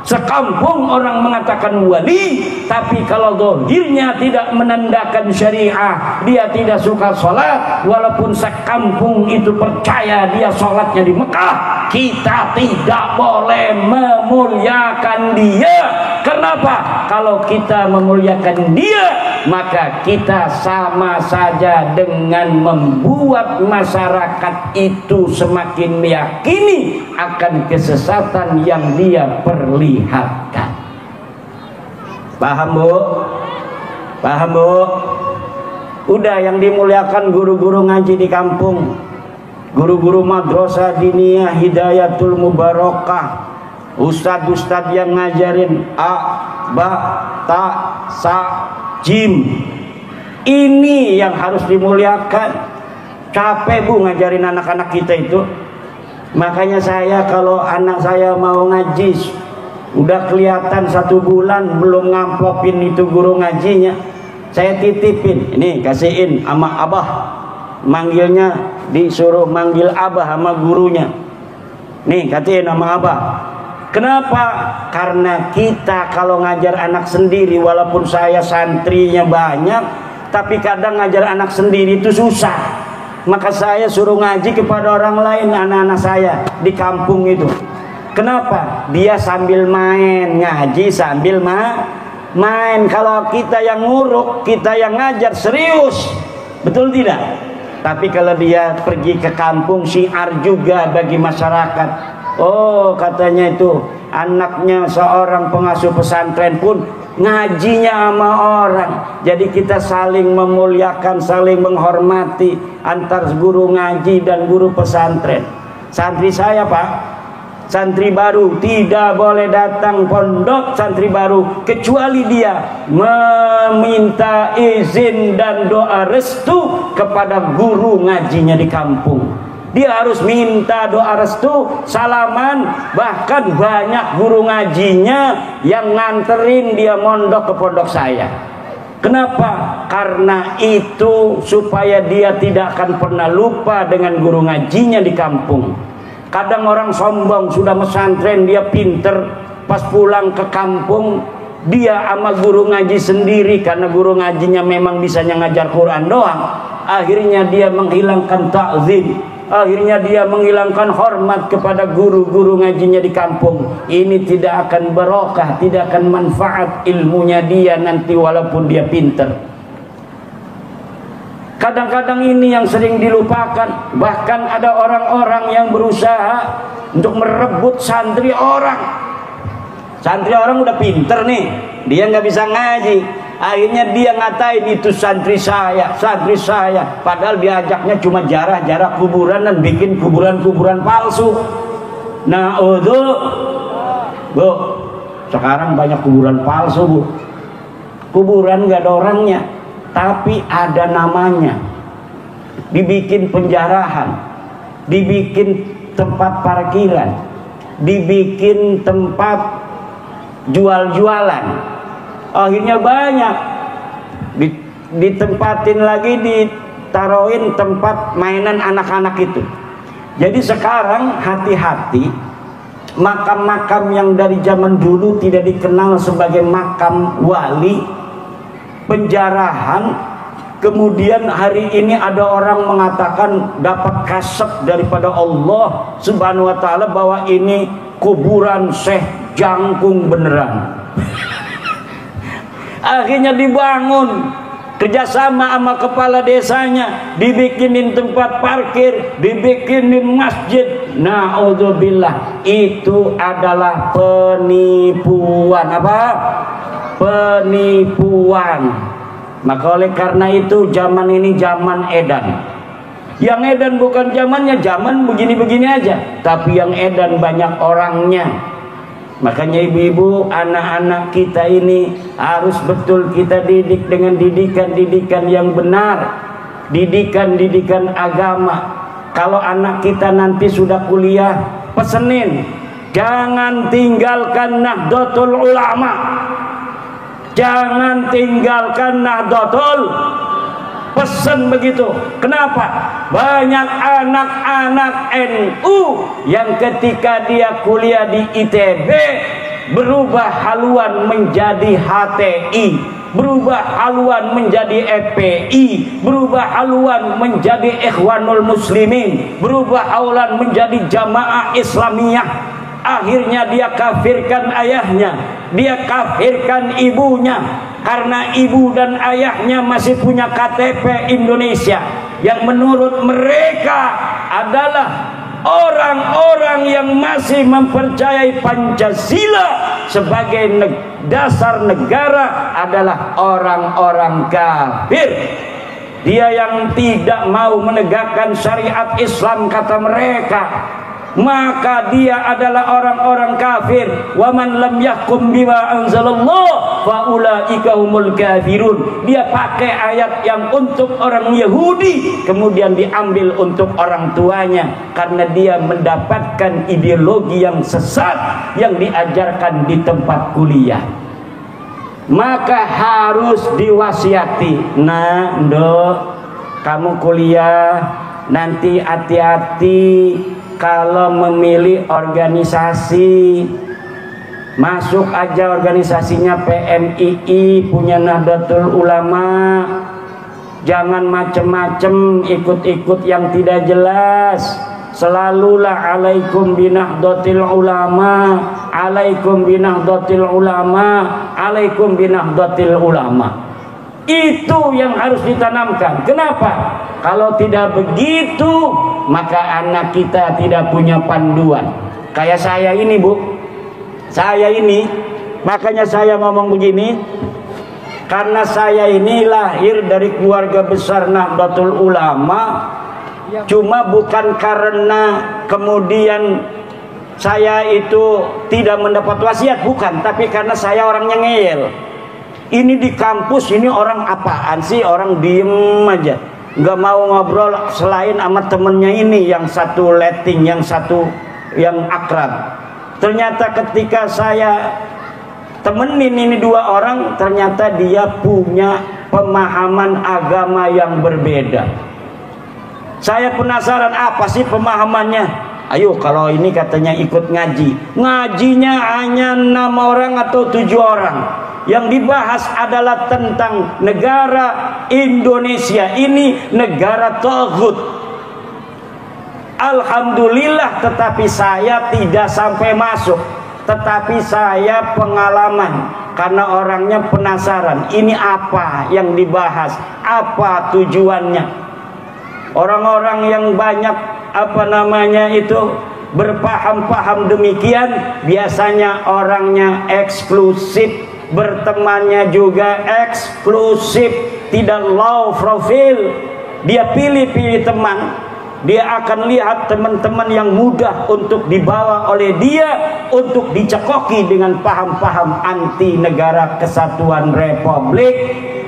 sekampung orang mengatakan wali, tapi kalau zahirnya tidak menandakan syariah, dia tidak suka sholat, walaupun sekampung itu percaya dia sholatnya di Mekah, kita tidak boleh memuliakan dia. Kenapa? Kalau kita memuliakan dia, maka kita sama saja dengan membuat masyarakat itu semakin meyakini akan kesesatan yang dia perlihatkan. Paham bu? Paham bu? Udah, yang dimuliakan guru-guru ngaji di kampung, guru-guru madrasah diniyah Hidayatul Mubarakah, ustadz-ustadz yang ngajarin a, ba, ta, sa, jim. Ini yang harus dimuliakan. Capek bu ngajarin anak-anak kita itu. Makanya saya kalau anak saya mau ngaji, udah kelihatan 1 bulan belum ngamplokin itu guru ngajinya, saya titipin, ini kasihin sama abah. Manggilnya disuruh manggil abah sama gurunya. Nih katiin sama abah. Kenapa? Karena kita kalau ngajar anak sendiri, walaupun saya santrinya banyak, tapi kadang ngajar anak sendiri itu susah. Maka saya suruh ngaji kepada orang lain, anak-anak saya di kampung itu. Kenapa? Dia sambil main, ngaji sambil main. Kalau kita yang nguruk, kita yang ngajar serius, betul tidak? Tapi kalau dia pergi ke kampung, syiar juga bagi masyarakat. Oh, katanya itu anaknya seorang pengasuh pesantren pun ngajinya sama orang. Jadi kita saling memuliakan, saling menghormati antar guru ngaji dan guru pesantren. Santri saya pak, santri baru tidak boleh datang pondok santri baru kecuali dia meminta izin dan doa restu kepada guru ngajinya di kampung. Dia harus minta doa restu, salaman. Bahkan banyak guru ngajinya yang nganterin dia mondok ke pondok saya. Kenapa? Karena itu supaya dia tidak akan pernah lupa dengan guru ngajinya di kampung. Kadang orang sombong sudah pesantren, dia pinter, pas pulang ke kampung dia sama guru ngaji sendiri, karena guru ngajinya memang bisanya ngajar Quran doang. Akhirnya dia menghilangkan ta'zim. Akhirnya dia menghilangkan hormat kepada guru-guru ngajinya di kampung. Ini tidak akan barokah, tidak akan manfaat ilmunya dia nanti walaupun dia pinter. Kadang-kadang ini yang sering dilupakan. Bahkan ada orang-orang yang berusaha untuk merebut santri orang. Santri orang udah pinter nih, dia nggak bisa ngaji. Akhirnya dia ngatain itu santri saya. Padahal diajaknya cuma jarah-jarah kuburan dan bikin kuburan-kuburan palsu. Nah, bu, sekarang banyak kuburan palsu bu. Kuburan nggak ada orangnya, tapi ada namanya. Dibikin penjarahan, dibikin tempat parkiran, dibikin tempat jual-jualan. Akhirnya banyak ditempatin lagi, ditaruhin tempat mainan anak-anak itu. Jadi sekarang hati-hati, makam-makam yang dari zaman dulu tidak dikenal sebagai makam wali, penjarahan, kemudian hari ini ada orang mengatakan dapat kasep daripada Allah Subhanahu wa ta'ala bahwa ini kuburan Syekh Jangkung beneran. Akhirnya dibangun kerjasama sama kepala desanya, dibikinin tempat parkir, dibikinin masjid. Na'udzubillah, itu adalah penipuan. Apa? Penipuan. Maka oleh karena itu zaman ini zaman edan. Yang edan bukan zamannya, zaman begini-begini aja, tapi yang edan banyak orangnya. Makanya ibu-ibu, anak-anak kita ini harus betul kita didik dengan didikan-didikan yang benar, didikan-didikan agama. Kalau anak kita nanti sudah kuliah, pesenin jangan tinggalkan Nahdlatul Ulama, jangan tinggalkan Nahdlatul. Pesen begitu. Kenapa? Banyak anak-anak NU yang ketika dia kuliah di ITB berubah haluan menjadi HTI, berubah haluan menjadi FPI, berubah haluan menjadi Ikhwanul Muslimin, berubah haluan menjadi Jamaah Islamiyah. Akhirnya dia kafirkan ayahnya, dia kafirkan ibunya, karena ibu dan ayahnya masih punya KTP Indonesia yang menurut mereka adalah orang-orang yang masih mempercayai Pancasila sebagai dasar negara adalah orang-orang kafir. Dia yang tidak mau menegakkan syariat Islam kata mereka, maka dia adalah orang-orang kafir. Wa man lam yahkum bima anzalallah fa ulaika humul kafirun. Dia pakai ayat yang untuk orang Yahudi kemudian diambil untuk orang tuanya, karena dia mendapatkan ideologi yang sesat yang diajarkan di tempat kuliah. Maka harus diwasiati, nah Ndo, kamu kuliah nanti hati-hati kalau memilih organisasi. Masuk aja organisasinya PMII, punya Nahdlatul Ulama. Jangan macem-macem ikut-ikut yang tidak jelas. Selalulah alaikum binahdlatil ulama, alaikum binahdlatil ulama, alaikum binahdlatil ulama. Itu yang harus ditanamkan. Kenapa? Kalau tidak begitu, maka anak kita tidak punya panduan. Kayak saya ini, Bu. Saya ini, makanya saya ngomong begini, karena saya ini lahir dari keluarga besar Nahdlatul Ulama. Cuma bukan karena kemudian saya itu tidak mendapat wasiat, bukan, tapi karena saya orangnya ngeyel. Ini di kampus ini orang apaan sih, orang diem aja, nggak mau ngobrol selain sama temennya ini yang satu letting, yang satu yang akrab. Ternyata ketika saya temenin ini dua orang, ternyata dia punya pemahaman agama yang berbeda. Saya penasaran apa sih pemahamannya. Ayo, kalau ini katanya ikut ngaji, ngajinya hanya 6 orang atau 7 orang. Yang dibahas adalah tentang negara Indonesia ini negara taghut. Alhamdulillah, tetapi saya tidak sampai masuk. Tetapi saya pengalaman, karena orangnya penasaran. Ini apa yang dibahas? Apa tujuannya? Orang-orang yang banyak berpaham-paham demikian biasanya orangnya eksklusif, bertemannya juga eksklusif, tidak low profile. Dia pilih-pilih teman. Dia akan lihat teman-teman yang mudah untuk dibawa oleh dia untuk dicekoki dengan paham-paham anti negara kesatuan Republik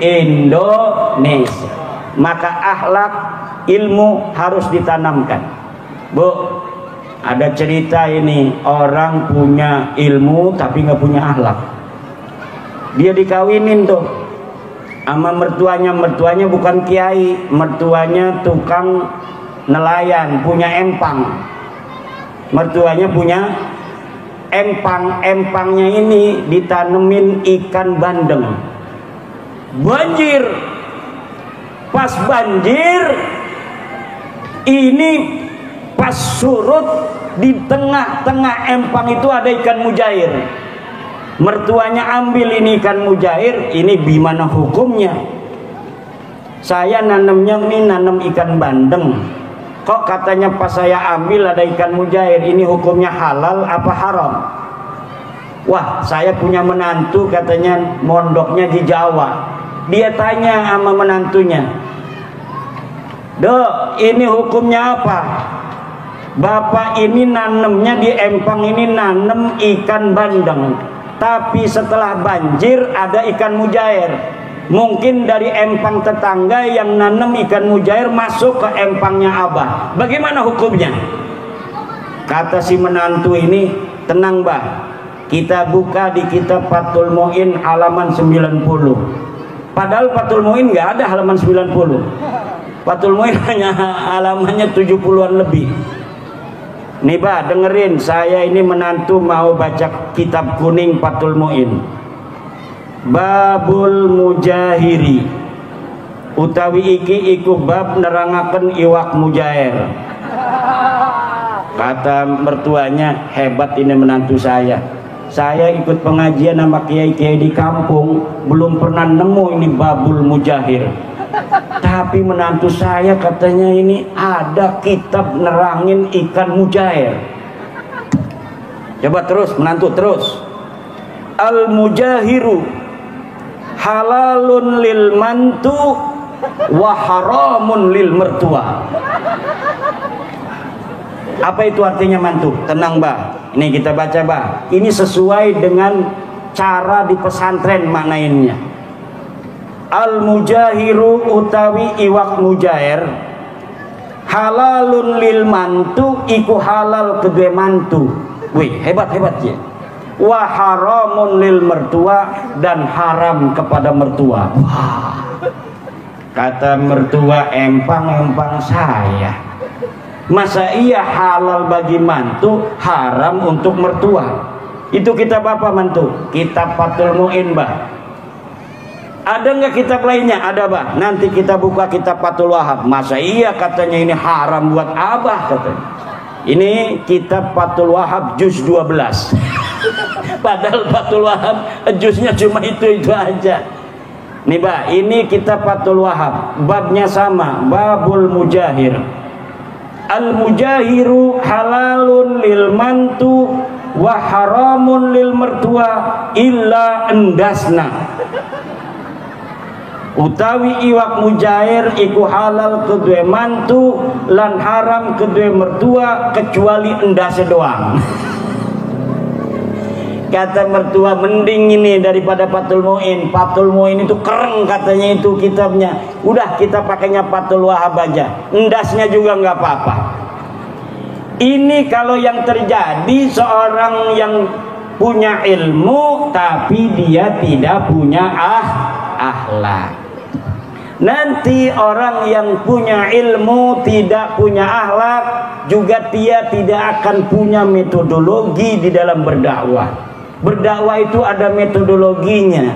Indonesia. Maka akhlak ilmu harus ditanamkan. Bu, ada cerita ini, orang punya ilmu tapi nggak punya akhlak. Dia dikawinin tuh sama mertuanya bukan kiai, mertuanya tukang nelayan, punya empang. Mertuanya punya empang, empangnya ini ditanemin ikan bandeng. Banjir, pas banjir ini pas surut, di tengah-tengah empang itu ada ikan mujair. Mertuanya ambil ini ikan mujair, ini gimana hukumnya? Saya nanamnya ini nanam ikan bandeng, kok katanya pas saya ambil ada ikan mujair, ini hukumnya halal apa haram? Wah, saya punya menantu katanya mondoknya di Jawa. Dia tanya sama menantunya, "Dok, ini hukumnya apa?" "Bapak ini nanemnya di empang ini nanem ikan bandeng, tapi setelah banjir ada ikan mujair. Mungkin dari empang tetangga yang nanem ikan mujair masuk ke empangnya Abah. Bagaimana hukumnya?" Kata si menantu ini, "Tenang, Bah. Kita buka di kitab Fathul Mu'in halaman 90. Padahal Fathul Mu'in nggak ada halaman 90. Fathul Mu'in hanya halamannya 70-an lebih. Nih, Bah, dengerin, saya ini menantu mau baca kitab kuning Fathul Mu'in. Babul Mujahiri utawi iki iku bab nerangaken iwak mujair." Kata mertuanya, "Hebat ini menantu saya. Saya ikut pengajian sama kiai-kiai di kampung, belum pernah nemu ini babul mujahir. Tapi menantu saya katanya ini ada kitab nerangin ikan mujair." Coba terus, menantu terus. "Al mujahiru halalun lil mantu wa haramun lil mertua." Apa itu artinya mantu? Tenang, Bah. Ini kita baca, Bah. Ini sesuai dengan cara di pesantren maknainnya. Al mujahiru utawi iwak mujair halalun lil mantu iku halal kedue mantu. Wih, hebat-hebat ya. Wa haramun lil mertua dan haram kepada mertua. Wah. Kata mertua, empang-empang saya. Masa iya halal bagi mantu, haram untuk mertua? Itu kitab apa mantu? Kitab Fathul Mu'in, Bah. Ada nggak kitab lainnya? Ada, Bah. Nanti kita buka kitab Fathul Wahab. Masa iya katanya ini haram buat Abah katanya. Ini kitab Fathul Wahab juz 12. Padahal Fathul Wahab juznya cuma itu aja. Nih, Bah, ini kitab Fathul Wahab. Babnya sama, babul mujahir. Al mujahiru halalun lil mantu wa haramun lil mertua illa endasna. Utawi iwak mujair iku halal kedue mantu lan haram kedue mertua kecuali endase doang. Kata mertua, mending ini daripada Fathul Mu'in. Fathul Mu'in itu keren katanya itu kitabnya. Udah kita pakainya Fathul Wahab aja. Endasnya juga nggak apa-apa. Ini kalau yang terjadi seorang yang punya ilmu tapi dia tidak punya akhlak. Nanti orang yang punya ilmu tidak punya akhlak juga dia tidak akan punya metodologi di dalam berdakwah. Berdakwah itu ada metodologinya.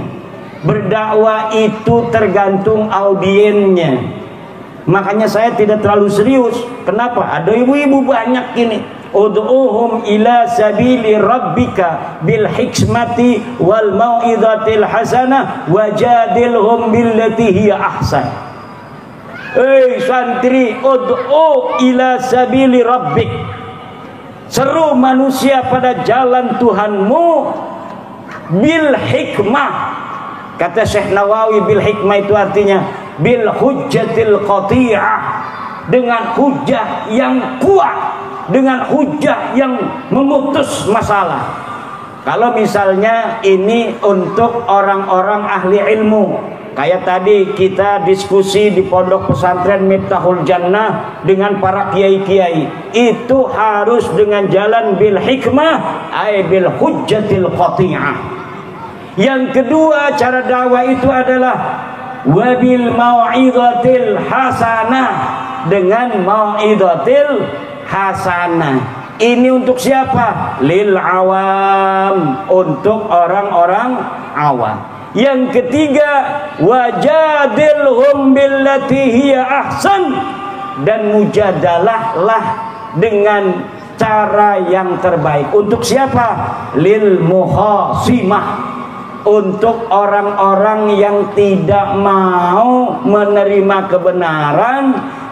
Berdakwah itu tergantung audiennya. Makanya saya tidak terlalu serius. Kenapa? Ada ibu-ibu banyak ini. Ud'uhum ila sabili rabbika bil hikmati wal mau'izatil hasanah wajadilhum billati hiya ahsan. Santri, ud'u ila sabili rabbik. Seru manusia pada jalan Tuhanmu bil hikmah. Kata Syekh Nawawi, bil hikmah itu artinya bil hujjatil qati'ah, dengan hujjah yang kuat, dengan hujjah yang memutus masalah. Kalau misalnya ini untuk orang-orang ahli ilmu, Kayak tadi kita diskusi di pondok pesantren Miftahul Jannah dengan para kiai-kiai, itu harus dengan jalan bil hikmah, ay bil hujjatil qati'ah. Yang kedua cara dakwah itu adalah wabil mau'izatil hasanah, dengan mau'izatil hasanah. Ini untuk siapa? Lil awam, untuk orang-orang awam. Yang ketiga, wajadilhum billati hiya ahsan, dan mujadalahlah dengan cara yang terbaik. Untuk siapa? Lil muhasimah, untuk orang-orang yang tidak mau menerima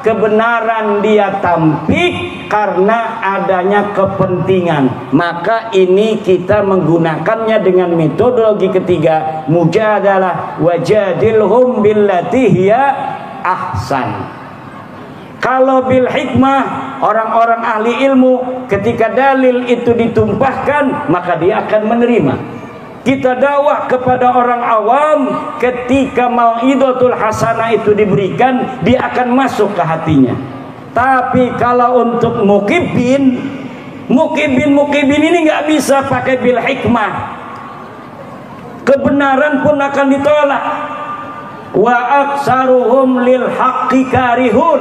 kebenaran dia tampik karena adanya kepentingan. Maka ini kita menggunakannya dengan metodologi ketiga, mujadalah, wajadilhum billati hiya ahsan. Kalau bil hikmah, orang-orang ahli ilmu ketika dalil itu ditumpahkan maka dia akan menerima. Kita dakwah kepada orang awam, ketika mau'izatul hasanah itu diberikan, dia akan masuk ke hatinya. Tapi kalau untuk mukibin ini nggak bisa pakai bil hikmah. Kebenaran pun akan ditolak. Wa aksaruhum lil haqqi karihun.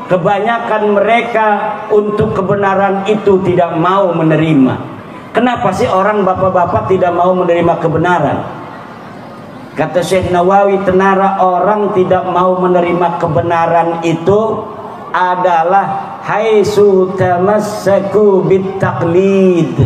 Kebanyakan mereka untuk kebenaran itu tidak mau menerima. Kenapa sih orang bapak-bapak tidak mau menerima kebenaran? Kata Syekh Nawawi, tenara orang tidak mau menerima kebenaran itu adalah haitsu tamassaku bittaqlid,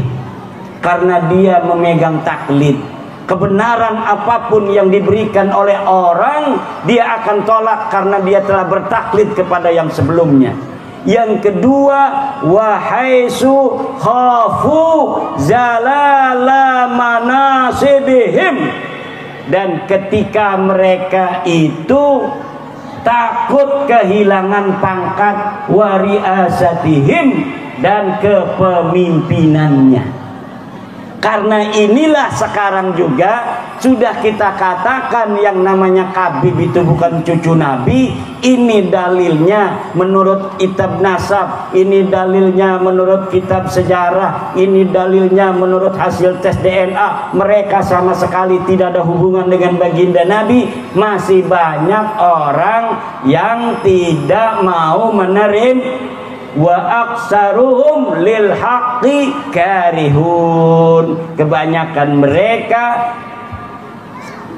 karena dia memegang taklid. Kebenaran apapun yang diberikan oleh orang, dia akan tolak karena dia telah bertaklid kepada yang sebelumnya. Yang kedua, wahaisu khafu zalala manasibihim, dan ketika mereka itu takut kehilangan pangkat wariasatihim dan kepemimpinannya. Karena inilah sekarang juga sudah kita katakan yang namanya Khabib itu bukan cucu Nabi. Ini dalilnya menurut kitab nasab, ini dalilnya menurut kitab sejarah, ini dalilnya menurut hasil tes DNA. Mereka sama sekali tidak ada hubungan dengan baginda Nabi. Masih banyak orang yang tidak mau menerima. Wa aksaruhum lil haqqi karihun. Kebanyakan mereka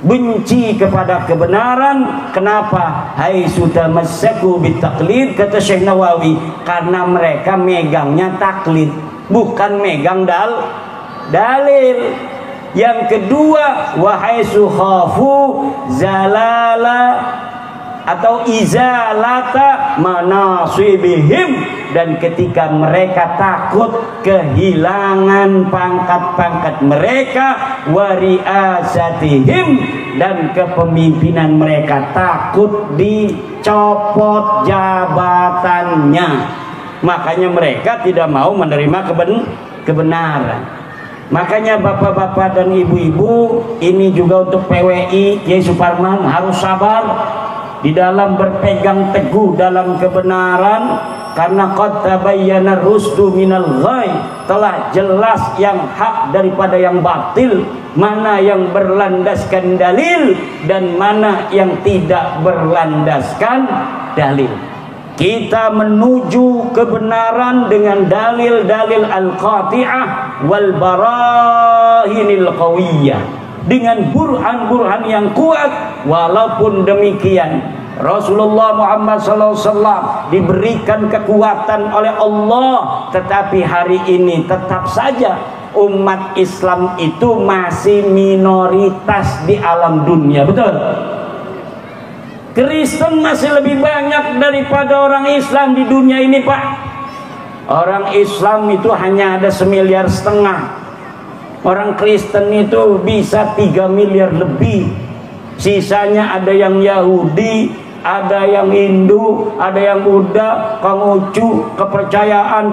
benci kepada kebenaran. Kenapa? Haitsu tamassaku bitaqlid, kata Syekh Nawawi, karena mereka megangnya taklid, bukan megang dalil. Yang kedua, wa haitsu khafu zalala atau izalata manasibihim, dan ketika mereka takut kehilangan pangkat-pangkat mereka, wariasatihim, dan kepemimpinan mereka, takut dicopot jabatannya, makanya mereka tidak mau menerima kebenaran. Makanya bapak-bapak dan ibu-ibu, ini juga untuk PWI Kiai Suparman, harus sabar di dalam berpegang teguh dalam kebenaran, karena qad tabayyana rusdu minal ghai, telah jelas yang hak daripada yang batil, mana yang berlandaskan dalil dan mana yang tidak berlandaskan dalil. Kita menuju kebenaran dengan dalil-dalil al-qati'ah wal barahinil qawiyah, dengan burhan-burhan yang kuat. Walaupun demikian, Rasulullah Muhammad SAW diberikan kekuatan oleh Allah, tetapi hari ini tetap saja umat Islam itu masih minoritas di alam dunia. Betul? Kristen masih lebih banyak daripada orang Islam di dunia ini, Pak. Orang Islam itu hanya ada 1,5 miliar. Orang Kristen itu bisa 3 miliar lebih. Sisanya ada yang Yahudi, ada yang Hindu, ada yang Buddha, Konghucu, kepercayaan.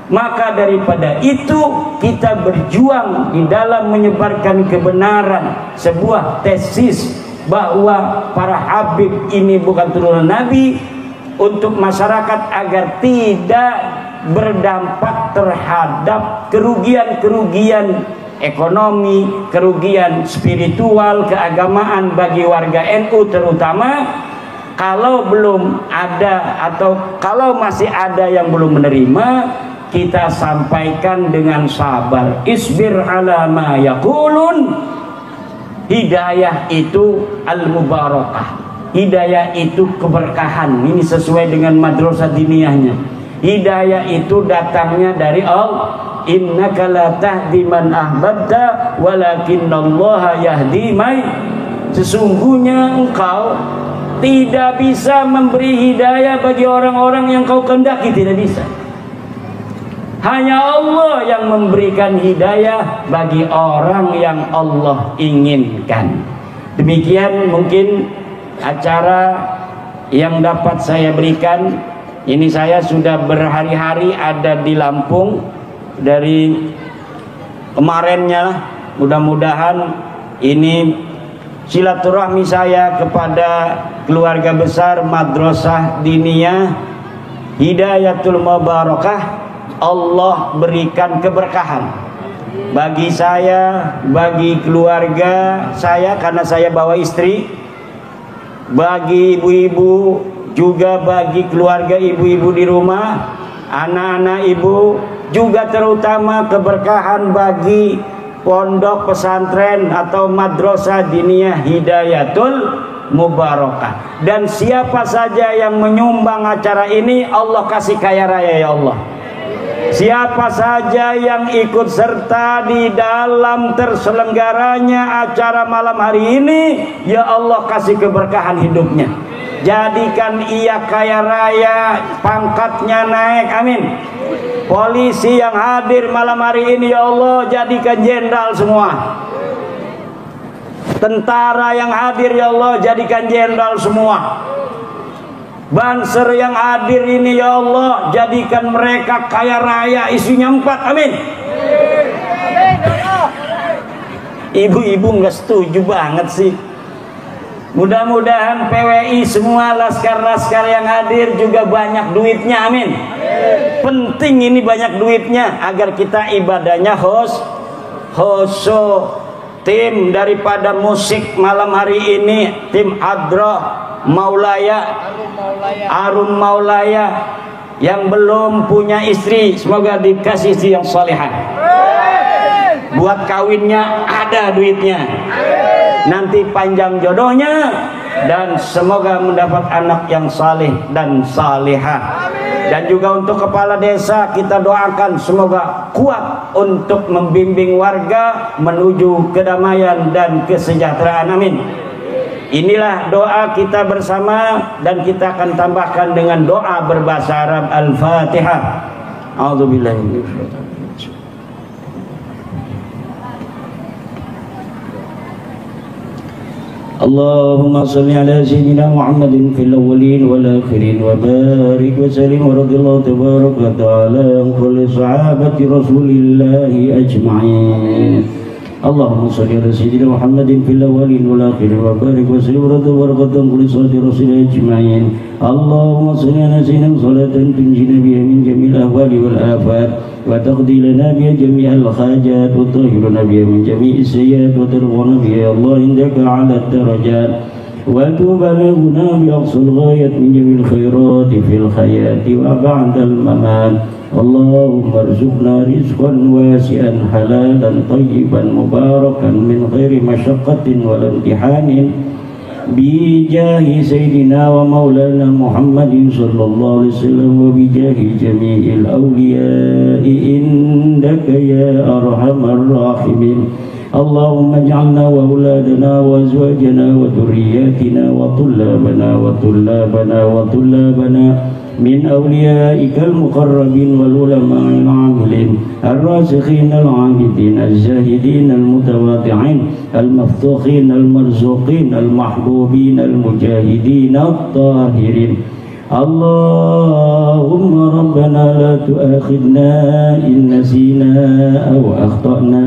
Maka daripada itu kita berjuang di dalam menyebarkan kebenaran, sebuah tesis bahwa para habib ini bukan turunan Nabi, untuk masyarakat agar tidak berdampak terhadap kerugian-kerugian ekonomi, kerugian spiritual, keagamaan bagi warga NU terutama. Kalau belum ada atau kalau masih ada yang belum menerima, kita sampaikan dengan sabar. Isbir ala ma yaqulun. Hidayah itu al-mubarakah. Hidayah itu keberkahan. Ini sesuai dengan madrasah diniyahnya. Hidayah itu datangnya dari Allah. Innaka la tahdi man ahbabta walakinallaha yahdi may. Sesungguhnya engkau tidak bisa memberi hidayah bagi orang-orang yang kau kehendaki, tidak bisa. Hanya Allah yang memberikan hidayah bagi orang yang Allah inginkan. Demikian mungkin acara yang dapat saya berikan. Ini saya sudah berhari-hari ada di Lampung dari kemarinnya. Mudah-mudahan ini silaturahmi saya kepada keluarga besar Madrasah Diniyah Hidayatul Mubarakah, Allah berikan keberkahan bagi saya, bagi keluarga saya karena saya bawa istri, bagi ibu-ibu juga, bagi keluarga ibu-ibu di rumah, anak-anak ibu juga, terutama keberkahan bagi pondok pesantren atau Madrasah Diniyah Hidayatul Mubarakah. Dan siapa saja yang menyumbang acara ini, Allah kasih kaya raya ya Allah. Siapa saja yang ikut serta di dalam terselenggaranya acara malam hari ini, ya Allah kasih keberkahan hidupnya. Jadikan ia kaya raya, pangkatnya naik, amin. Polisi yang hadir malam hari ini, ya Allah jadikan jenderal semua. Tentara yang hadir, ya Allah jadikan jenderal semua. Banser yang hadir ini, ya Allah jadikan mereka kaya raya, isinya 4, amin. Ibu-ibu nggak setuju banget sih. Mudah-mudahan PWI semua, laskar-laskar yang hadir juga banyak duitnya, amin. Penting ini banyak duitnya agar kita ibadahnya khusyuk. Tim daripada musik malam hari ini, tim Adra Maulaya, Arum Maulaya yang belum punya istri, semoga dikasih istri yang salihah. Buat kawinnya ada duitnya, nanti panjang jodohnya, dan semoga mendapat anak yang saleh dan salihah. Dan juga untuk kepala desa kita doakan semoga kuat untuk membimbing warga menuju kedamaian dan kesejahteraan, amin. Inilah doa kita bersama, dan kita akan tambahkan dengan doa berbahasa Arab. Al-Fatihah. A'udzubillahi minasyaitonir rajim. Allahumma salli ala sayyidina Muhammadin fil awwalin wal akhirin wa barik wa sallim wa radhiyallahu tabaraka wa ta'ala an kulli sahabati Rasulillahi ajma'in. Allahumma salli ala sayyidina Muhammadin fil awwalin wal akhirin wa barik wa sallim wa radhiyallahu an kulli sahabati Rasulillahi ajma'in. Allahumma salli ala sayyidina salatan tunjina biha min jamil ahwali wal afat وتقضي لنا بها جميع الحاجات وتطهرنا بها من جميع السيئات وترفعنا بها يا الله عندك على الدرجات وتبلغنا بأقصى الغاية من جميع الخيرات في الحياة وبعد الممات. اللهم ارزقنا رزقا واسعا حلالا طيبا مباركا من غير مشقة ولا امتحان بجاه سيدنا ومولانا محمد صلى الله عليه وسلم وبجاه جميع الأولياء عندك يا أرحم الراحمين. اللهم اجعلنا وأولادنا وأزواجنا وذرياتنا وطلابنا من أوليائك المقربين والعلماء العاملين الراسخين العابدين الزاهدين المتواضعين المفتوحين المرزوقين المحبوبين المجاهدين الطاهرين اللهم ربنا لا تؤاخذنا إن نسينا أو أخطأنا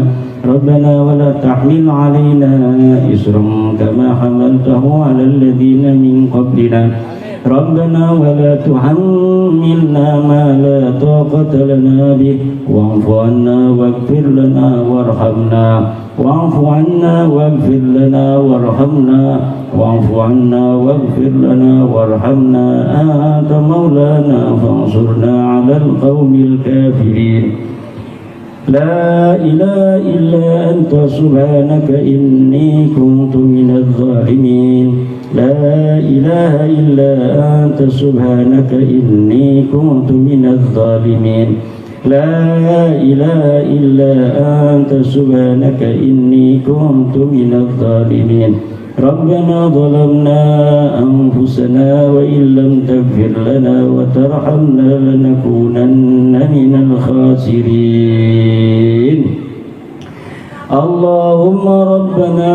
ربنا ولا تحمل علينا إصرا كما حملته على الذين من قبلنا ربنا ولا تحملنا ما لا طاقة لنا به واعف عنا واغفر لنا وارحمنا واعف عنا واغفر لنا وارحمنا واعف عنا واغفر لنا وارحمنا أنت مولانا فانصرنا على القوم الكافرين لا إله إلا أنت سبحانك إني كنت من الظالمين لا إله إلا أنت سبحانك إني كنت من الظالمين لا إله إلا أنت سبحانك إني كنت من الظالمين ربنا ظلمنا أنفسنا وإن لم تغفر لنا وترحمنا لنكونن من الخاسرين اللهم ربنا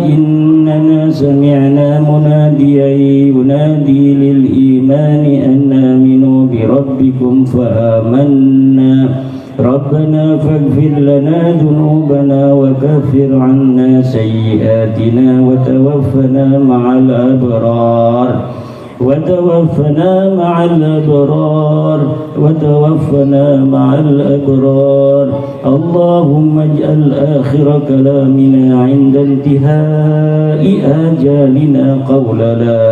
إننا سمعنا مناديا ينادي للإيمان أن آمنوا بربكم فآمنا ربنا فاغفر لنا ذنوبنا وكفر عنا سيئاتنا وتوفنا مع الأبرار وتوفنا مع الأبرار وتوفنا مع الأبرار اللهم اجعل آخر كلامنا عند انتهاء آجالنا قول لا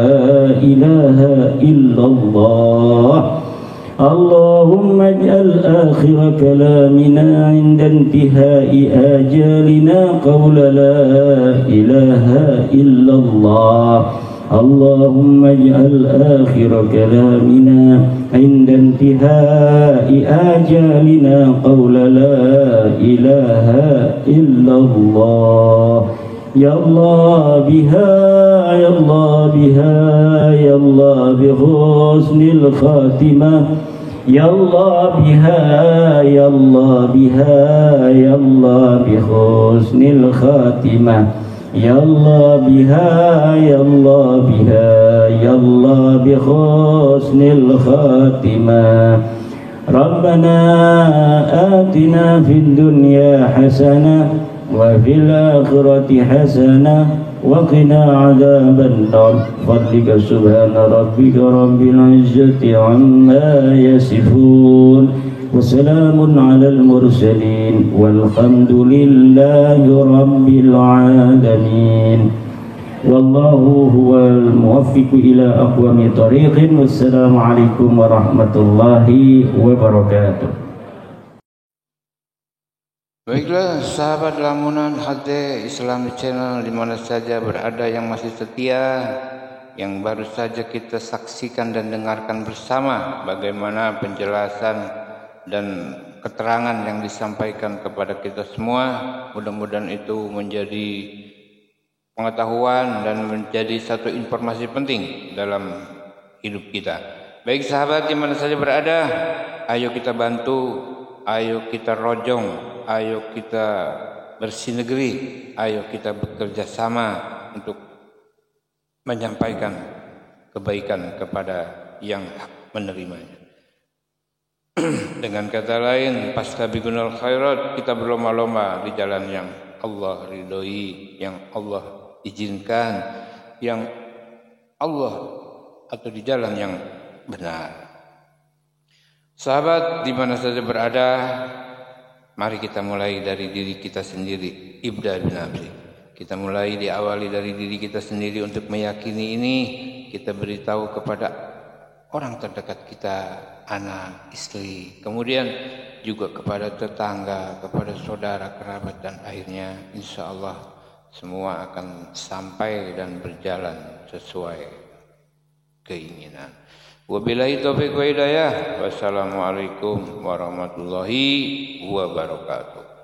إله إلا الله اللهم اجعل آخر كلامنا عند انتهاء آجالنا قول لا إله إلا الله اللهم اجعل آخر كلامنا عند انتهاء آجالنا قول لا إله إلا الله يا الله بها يا الله بها يا الله بحسن الخاتمة يا الله بها يا الله بها يا الله بحسن الخاتمة يا الله بها يا الله بها يا الله بحسن الخاتمة ربنا آتنا في الدنيا حسنة وفي الآخرة حسنة وقنا عذاب النار فضلك سبحان ربك رب العزة عما يصفون وسلام على المرسلين والحمد لله رب العالمين والله هو الموفق إلى أقوم طريق والسلام عليكم ورحمة الله وبركاته. Baiklah sahabat lamunan HD Islamic Channel di mana saja berada yang masih setia, yang baru saja kita saksikan dan dengarkan bersama bagaimana penjelasan dan keterangan yang disampaikan kepada kita semua. Mudah-mudahan itu menjadi pengetahuan dan menjadi satu informasi penting dalam hidup kita. Baik sahabat di mana saja berada, ayo kita bantu, ayo kita rojong, ayo kita bersinergi, ayo kita bekerja sama untuk menyampaikan kebaikan kepada yang menerimanya. Dengan kata lain, fastabiqunal khairat, kita berlomba-lomba di jalan yang Allah ridhoi, yang Allah izinkan, yang Allah atau di jalan yang benar. Sahabat di mana saja berada, mari kita mulai dari diri kita sendiri. Ibda bin Abdi. Kita mulai diawali dari diri kita sendiri untuk meyakini ini. Kita beritahu kepada orang terdekat kita, anak, istri, kemudian juga kepada tetangga, kepada saudara, kerabat, dan akhirnya insya Allah semua akan sampai dan berjalan sesuai keinginan. Wabillahi taufiq wa hidayah. Wassalamualaikum warahmatullahi wabarakatuh.